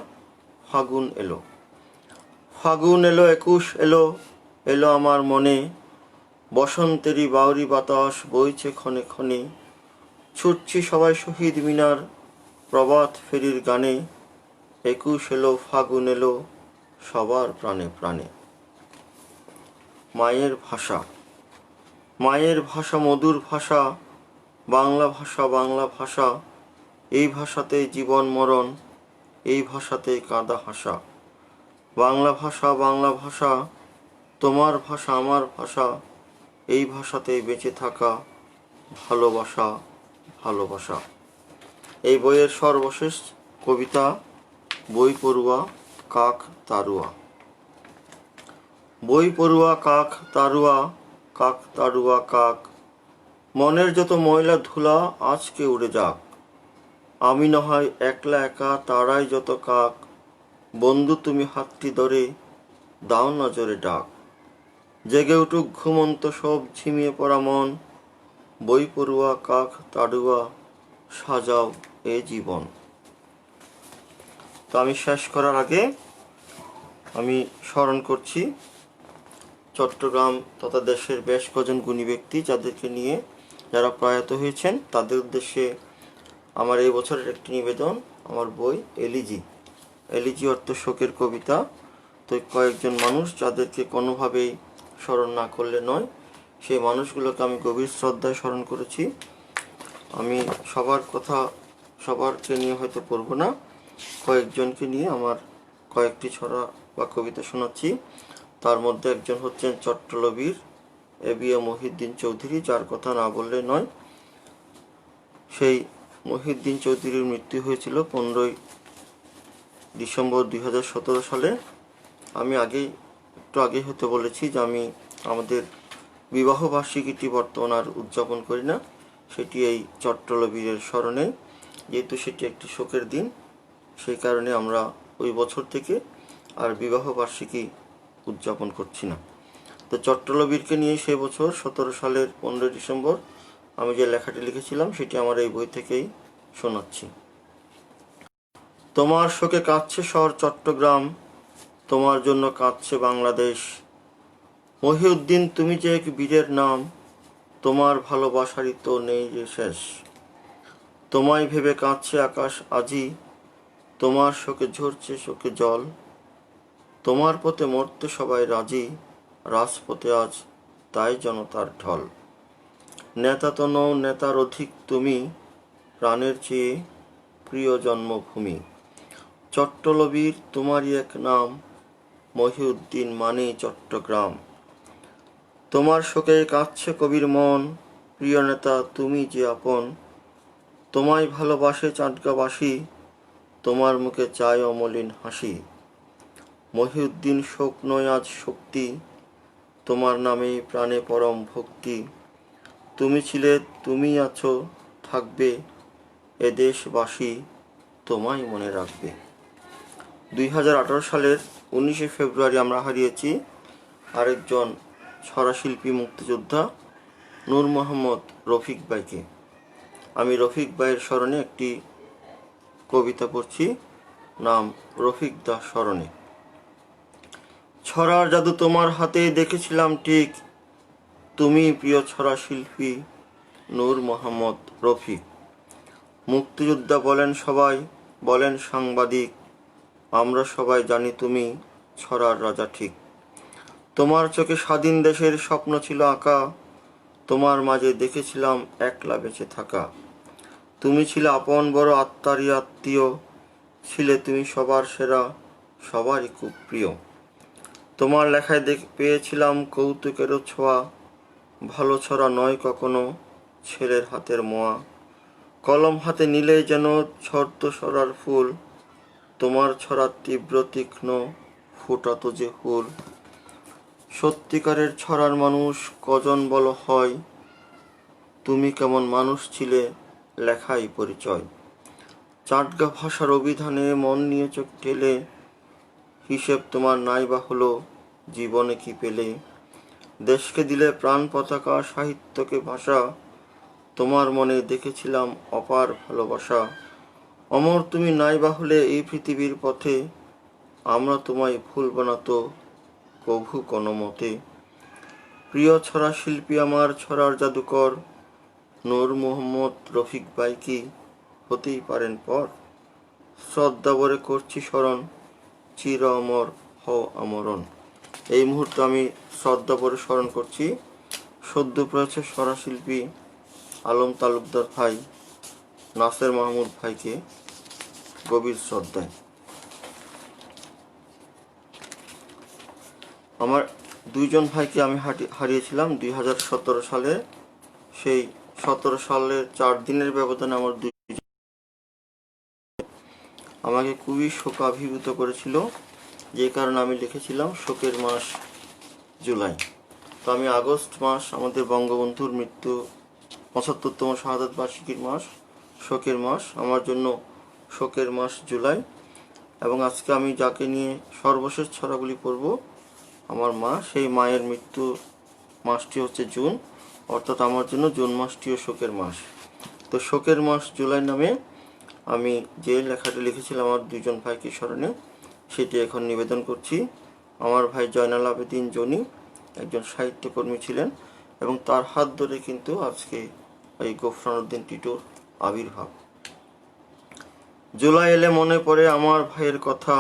ফাগুন এলো। ফাগুন এলো ২১ এলো, এলো আমার মনে। বসন্তেরই বাউরি বাতাস বইছে ক্ষণে ক্ষণে। ছুটছি সবাই শহীদ মিনার প্রভাত ফেরির গানে। ২১ এলো ফাগুন এলো সবার প্রাণে প্রাণে। মায়ের ভাষা। মায়ের ভাষা মধুর ভাষা, বাংলা ভাষা বাংলা ভাষা। এই ভাষাতেই জীবন মরণ, এই ভাষাতেই কাঁদা হাসা। বাংলা ভাষা, তোমার ভাষা আমার ভাষা। এই ভাষাতেই বেঁচে থাকা, ভালোবাসা ভালোবাসা। এই বইয়ের সর্বশেষ কবিতা বই পড়ুয়া কাক তারুয়া। বই পড়ুয়া কাক তারুয়া, কাক তারুয়া কাক। মনের যত ময়লা ধুলা আজকে উড়ে যাক। আমি না হয় একলা একা, তারাই যত কাক। বন্ধু তুমি হাতটি ধরে দাও না জোরে ডাক। জেগে উঠুক ঘুমন্ত সব ঝিমিয়ে পড়া মন। বই পড়ুয়া কাক তারুয়া, সাজাও এ জীবন। তো আমি শেষ করার আগে আমি স্মরণ করছি চট্টগ্রাম তথা দেশের বেশ কজন গুণী ব্যক্তি যাদেরকে নিয়ে যারা প্রয়াত হয়েছেন তাদের উদ্দেশ্যে আমার এই বছরের একটি নিবেদন, আমার বই এলিজি। এলিজি অর্থ শোকের কবিতা। তো কয়েকজন মানুষ যাদেরকে কোনোভাবেই স্মরণ না করলে নয়, সেই মানুষগুলোকে আমি গভীর শ্রদ্ধায় স্মরণ করেছি। আমি সবার কথা সবারকে নিয়ে হয়তো পড়ব না, কয়েকজনকে নিয়ে আমার কয়েকটি ছড়া বা কবিতা শোনাচ্ছি। তার মধ্যে একজন হচ্ছেন চট্টলবীর এ.বি.এ মহিউদ্দিন চৌধুরী, যার কথা না বললে নয়। সেই মহিউদ্দিন চৌধুরীর মৃত্যু হয়েছিল 15ই ডিসেম্বর 2017 সালে। আমি একটু আগেই হতে বলেছি যে আমি আমাদের বিবাহ বার্ষিকীটি বর্তমান আর উদযাপন করি না, সেটি এই চট্টলবীরের স্মরণে। যেহেতু সেটি একটি শোকের দিন, সেই কারণে আমরা ওই বছর থেকে আর বিবাহ বার্ষিকী উদযাপন করছি না। তো চট্টলবীরকে নিয়ে সেই বছর 17 সালের 15 ডিসেম্বর আমি যে লেখাটি লিখেছিলাম সেটি আমার এই বই থেকেই শোনাচ্ছি। তোমার শোকে কাঁদছে শহর চট্টগ্রাম, তোমার জন্য কাঁদছে বাংলাদেশ। মহিউদ্দিন তুমি যে এক বীরের নাম, তোমার ভালোবাসারই তো নেই যে শেষ। তোমায় ভেবে কাঁদছে আকাশ আজি, তোমার শোকে ঝরছে শোকে জল। তোমার পথে মরতে সবাই রাজি, রাজপথে আজ তাই জনতার ঢল। নেতা তো নও নেতার অধিক তুমি, প্রাণের চেয়ে প্রিয় জন্মভূমি। চট্টলবীর তোমারই এক নাম, মহিউদ্দিন মানেই চট্টগ্রাম। তোমার শোকে কাঁদছে কবির মন, প্রিয় নেতা তুমি যে আপন। তোমায় ভালোবাসে চাটগাঁবাসী, তোমার মুখে চায় অমলিন হাসি। মহিউদ্দিন শোক নয় আজ শক্তি, তোমার নামেই প্রাণে পরম ভক্তি। তুমি ছিলে তুমি আছো থাকবে, এ দেশবাসী তোমায় মনে রাখবে। 2018 সালের 19শে ফেব্রুয়ারি আমরা হারিয়েছি আরেকজন ছড়াশিল্পী মুক্তিযোদ্ধা নূর মোহাম্মদ রফিক ভাইকে। আমি রফিক ভাইয়ের স্মরণে একটি কবিতা পড়ছি, নাম রফিক দাস স্মরণে। ছড়ার জাদু তোমার হাতে দেখেছিলাম ঠিক, তুমি প্রিয় ছড়া শিল্পী। নূর মোহাম্মদ রফিক। মুক্তিযোদ্ধা বলেন সবাই, বলেন সাংবাদিক, আমরা সবাই জানি তুমি ছড়ার রাজা ঠিক। তোমার চোখে স্বাধীন দেশের স্বপ্ন ছিল আঁকা, তোমার মাঝে দেখেছিলাম একলা বেঁচে থাকা। তুমি ছিলে আপন বড় আত্মারই আত্মীয়, ছিলে তুমি সবার সেরা, সবারই খুব প্রিয়। তোমার লেখায় পেয়েছিলাম কৌতুকেরও ছোঁয়া, ভালো ছড়া নয় কখনো ছেলের হাতের মোয়া। কলম হাতে নিলেই যেন ঝরত সরার ফুল, তোমার ছড়ার তীব্র তীক্ষ্ণ ফোটাতো যে ফুল। সত্যিকারের ছড়ার মানুষ কজন বল হয়, তুমি কেমন মানুষ ছিলে লেখাই পরিচয়। চাটগা ভাষার অভিধানে মন নিয়ে চোখ ঠেলে, হিসেব তোমার নাই বা হলো জীবনে কি পেলে। দেশকে দিলে প্রাণ পতাকা, সাহিত্যকে ভাষা, তোমার মনে দেখেছিলাম অপার ভালোবাসা। অমর তুমি নাই বা হলে এই পৃথিবীর পথে, আমরা তোমায় ভুলব না তো কভু কোনো মতে। প্রিয় ছড়া শিল্পী আমার ছড়ার জাদুকর, নূর মোহাম্মদ রফিক ভাই কি হতেই পারেন পর। শ্রদ্ধা ভরে করছি স্মরণ, চির অমর হও আমরণ। এই মুহূর্তে আমি শ্রদ্ধা ভরে স্মরণ করছি সদ্য প্রয়াত ছড়া শিল্পী আলম তালুকদার ভাই নাসের মাহমুদ ভাইকে গভীর শ্রদ্ধায়। আমার দুইজন ভাইকে আমি হারিয়েছিলাম 2017 সালে। সেই 17 সালের 4 দিনের ব্যবধানে আমার আমাকে খুবই শোকাভিভূত করেছিল, যে কারণে আমি লিখেছিলাম শোকের মাস জুলাই। তো আমি আগস্ট মাস আমাদের বঙ্গবন্ধুর মৃত্যু 75তম শাহাদাত বার্ষিকীর মাস, শোকের মাস, আমার জন্য শোকের মাস জুলাই। এবং আজকে আমি যাকে নিয়ে সর্বশেষ ছড়াগুলি পড়ব আমার মা, সেই মায়ের মৃত্যু মাসটি হচ্ছে জুন, অর্থাৎ আমার জন্য জুন মাসটিও শোকের মাস। তো শোকের মাস জুলাই নামে আমি যে লেখাটি লিখেছিলাম আমার দুইজন ভাইকে স্মরণে, সেটি এখন নিবেদন করছি। আমার ভাই জয়নাল আবেদিন জনি একজন সাহিত্যকর্মী ছিলেন, এবং তার হাত ধরে কিন্তু আজকে এই গোফরানুদ্দিন টিটুর আবির্ভাব। জুলাই এলে মনে পড়ে আমার ভাইয়ের কথা,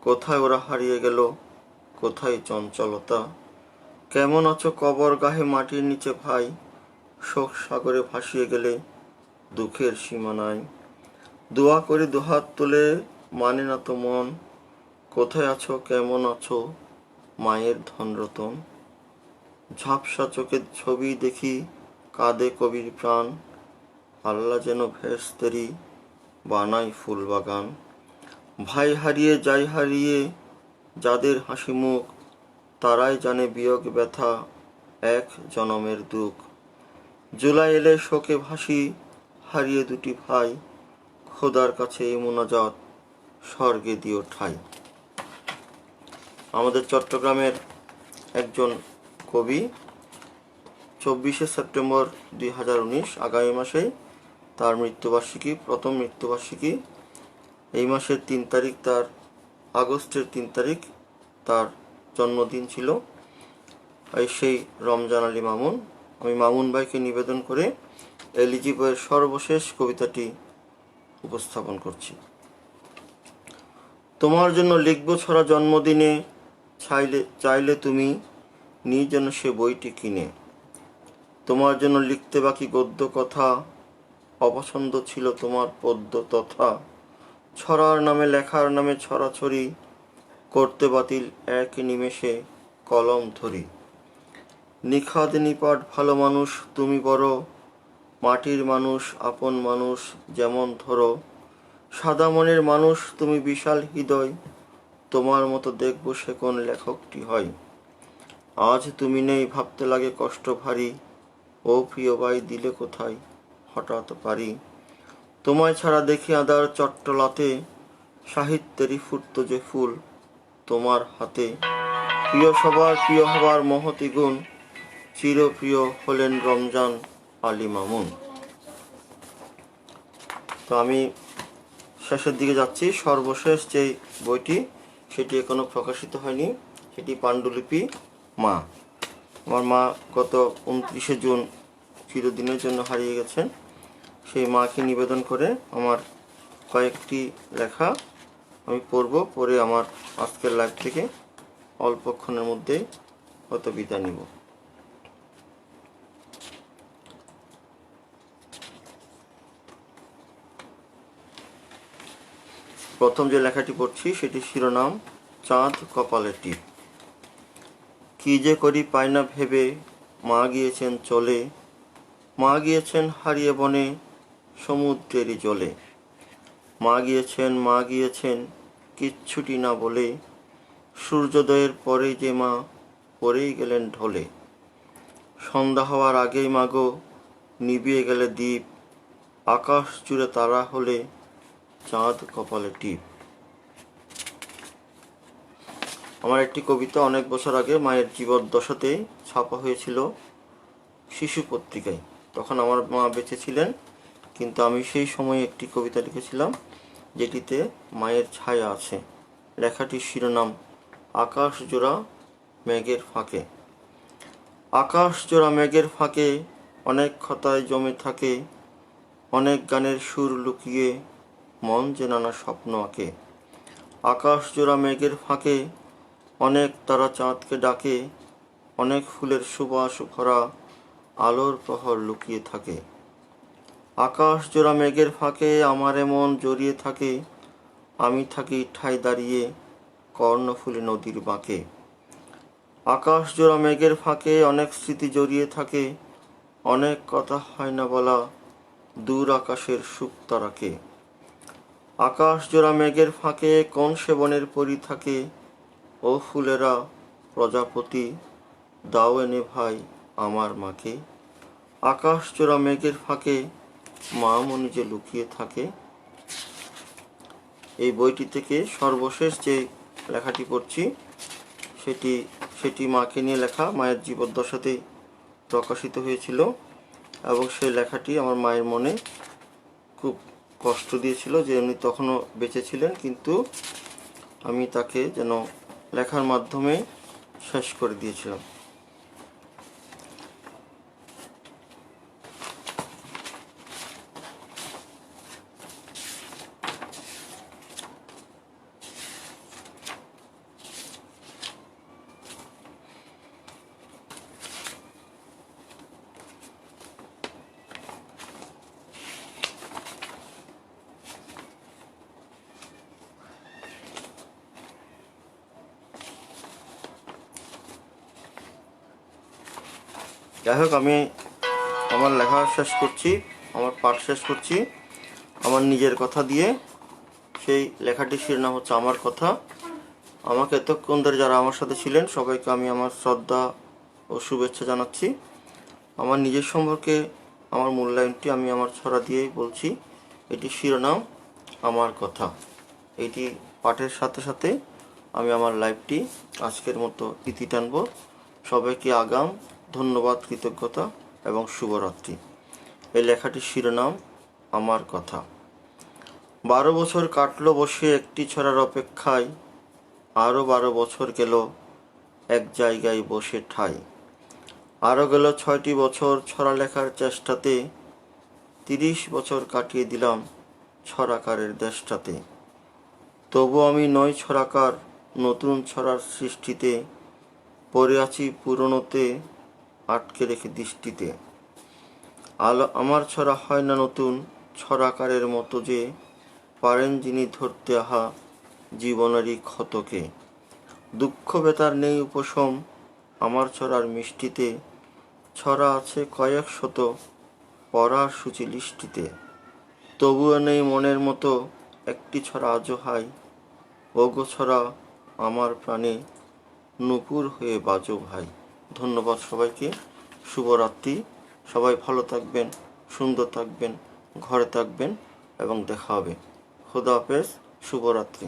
কোথায় ওরা হারিয়ে গেল, কোথায় চঞ্চলতা। কেমন আছো কবর গাহে মাটির নিচে ভাই, শোক সাগরে ভাসিয়ে গেলে দুঃখের সীমা নাই। দোয়া করে দুহাত তুলে মানে না তো মন, কোথায় আছো কেমন আছো মায়ের ধনরতন। ঝাপসা চোখের ছবি দেখি কাঁদে কবির প্রাণ, আল্লাহ যেন ভেস্তেরি বানাই ফুল বাগান। ভাই হারিয়ে যাই হারিয়ে যাদের হাসি মুখ, তারাই জানে বিয়োগ ব্যথা এক জনমের দুঃখ। জুলাই এলে শোকে ভাসি হারিয়ে দুটি ভাই, খোদার কাছে এই মোনাজাত স্বর্গে দিও ঠাই। আমাদের চট্টগ্রামের একজন কবি 24শে সেপ্টেম্বর 2019 আগামী মাসেই তার মৃত্যুবার্ষিকী, প্রথম মৃত্যুবার্ষিকী। এই মাসের 3 তারিখ, তার আগস্টের 3 তারিখ তার জন্মদিন ছিল। সেই রমজান আলী মামুন। আমি মামুন ভাইকে নিবেদন করে এলিজি বইয়ের সর্বশেষ কবিতাটি উপস্থাপন করছি। তোমার জন্য লিখব ছড়া জন্মদিনে, চাইলে তুমি নিজ যেন সে বইটি কিনে। তোমার জন্য লিখতে বাকি গদ্য কথা, অপছন্দ ছিল তোমার পদ্য তথা। ছড়ার নামে লেখার নামে ছড়াছড়ি, করতে বাতিল এক নিমেষে কলম ধরি। নিখাদ নিপাট ভালো মানুষ তুমি বড়, মাটির মানুষ আপন মানুষ যেমন ধরো। সাদা মনের মানুষ তুমি বিশাল হৃদয়, তোমার মতো দেখব সে কোন লেখকটি হয়। আজ তুমি নেই ভাবতে লাগে কষ্ট ভারী, ও প্রিয় ভাই দিলে কোথায় হঠাৎ পারি। তোমায় ছাড়া দেখি আদার চট্টলাতে, সাহিত্যেরই ফুটত যে ফুল তোমার হাতে। প্রিয় সবার প্রিয় হবার মহতি গুণ, চিরপ্রিয় হলেন রমজান আলী মামুন। তো আমি শেষের দিকে যাচ্ছি। সর্বশেষ যে বইটি সেটি এখনো প্রকাশিত হয়নি, সেটি পাণ্ডুলিপি মা। আমার মা গত 29শে জুন চিরদিনের জন্য হারিয়ে গেছেন, সেই মাকে নিবেদন করে আমার কয়েকটি লেখা আমি পড়ব, পড়ে আমার আজকের লাইভ থেকে অল্পক্ষণের মধ্যেই হয়তো বিদায় নিব। প্রথম যে লেখাটি পড়ছি সেটি শিরোনাম চাঁদ কপালে টিপ। কি যে করি পাই না ভেবে, মা গিয়েছেন চলে, মা গিয়েছেন হারিয়ে বনে সমুদ্রেরই জলে। মা গিয়েছেন কিচ্ছুটি না বলে, সূর্যোদয়ের পরে যে মা পড়েই গেলেন ঢলে। সন্ধ্যা হওয়ার আগেই মাগো নিভিয়ে গেলে দ্বীপ, আকাশ জুড়ে তারা হলে চাঁদ কপালে টিপ। আমার একটি কবিতা অনেক বছর আগে মায়ের জীবদ্দশাতে ছাপা হয়েছিল শিশু পত্রিকায়। তখন আমার মা বেঁচে ছিলেন, কিন্তু আমি সেই সময় একটি কবিতা লিখেছিলাম যেটিতে মায়ের ছায়া আছে। লেখাটির শিরোনাম আকাশ জোড়া মেঘের ফাঁকে। আকাশ জোড়া মেঘের ফাঁকে অনেক কথায় জমে থাকে, অনেক গানের সুর লুকিয়ে মন যে নানা স্বপ্ন আঁকে। আকাশ জোড়া মেঘের ফাঁকে অনেক তারা চাঁদকে ডাকে, অনেক ফুলের সুবাস ভরা আলোর প্রহর লুকিয়ে থাকে। আকাশ জোড়া মেঘের ফাঁকে আমার মন জড়িয়ে থাকে, আমি থাকি ঠাই দাঁড়িয়ে কর্ণফুলী নদীর বাঁকে। আকাশ জোড়া মেঘের ফাঁকে অনেক স্মৃতি জড়িয়ে থাকে, অনেক কথা হয় না বলা দূর আকাশের শুকতারাকে। আকাশ জোড়া মেঘের ফাঁকে কোন সে বনের পরি থাকে, ও ফুলেরা প্রজাপতি দাও এনে ভাই আমার মাকে। আকাশ জোড়া মেঘের ফাঁকে মা মনি যে লুকিয়ে থাকে। এই বইটি থেকে সর্বশেষ যে লেখাটি পড়ছি সেটি মাকে নিয়ে লেখা, মায়ের জীবদ্দশাতেই প্রকাশিত হয়েছিল, এবং সেই লেখাটি আমার মায়ের মনে খুব কষ্ট দিয়েছিল যে উনি তখনও বেঁচে ছিলেন, কিন্তু আমি তাকে যেন লেখার মাধ্যমে শেষ করে দিয়েছিলাম। যাই হোক, আমি আমার লেখা শেষ করছি, আমার পাঠ শেষ করছি আমার নিজের কথা দিয়ে। সেই লেখাটির শিরোনাম হচ্ছে আমার কথা। আমাকে এতক্ষণ ধরে যারা আমার সাথে ছিলেন সবাইকে আমি আমার শ্রদ্ধা ও শুভেচ্ছা জানাচ্ছি। আমার নিজের সম্পর্কে আমার মূল্যায়নটি আমি আমার ছড়া দিয়েই বলছি। এটি শিরোনাম আমার কথা। এটি পাঠের সাথে সাথে আমি আমার লাইভটি আজকের মতো ইতি টানব। সবাইকে আগাম ধন্যবাদ, কৃতজ্ঞতা এবং শুভরাত্রি। এই লেখাটির শিরোনাম আমার কথা। 12 বছর কাটলো বসে একটি ছড়ার অপেক্ষায়, আরও 12 বছর গেল এক জায়গায় বসে ঠাই। আরও গেল 6টি বছর ছড়া লেখার চেষ্টাতে, 30 বছর কাটিয়ে দিলাম ছড়াকারের দেশটাতে। তবু আমি নই ছড়াকার, নতুন ছড়ার সৃষ্টিতে, পড়ে আছি পুরনোতে আটকে রেখে দৃষ্টিতে। আমার ছড়া হয় না নতুন ছড়াকারের মতো যে, পারেন যিনি ধরতে আহা জীবনেরই ক্ষতকে। দুঃখ বেতার নেই উপশম আমার ছড়ার মিষ্টিতে, ছড়া আছে কয়েক শত পড়ার সূচি লিষ্টিতে। তবুও নেই মনের মতো একটি ছড়া আজও হাই, ওগো ছড়া আমার প্রাণে নূপুর হয়ে বাজো ভাই। ধন্যবাদ সবাইকে, শুভরাত্রি। সবাই ভালো থাকবেন, সুন্দর থাকবেন, ঘরে থাকবেন এবং দেখা হবে। খোদা হাফেজ, শুভরাত্রি।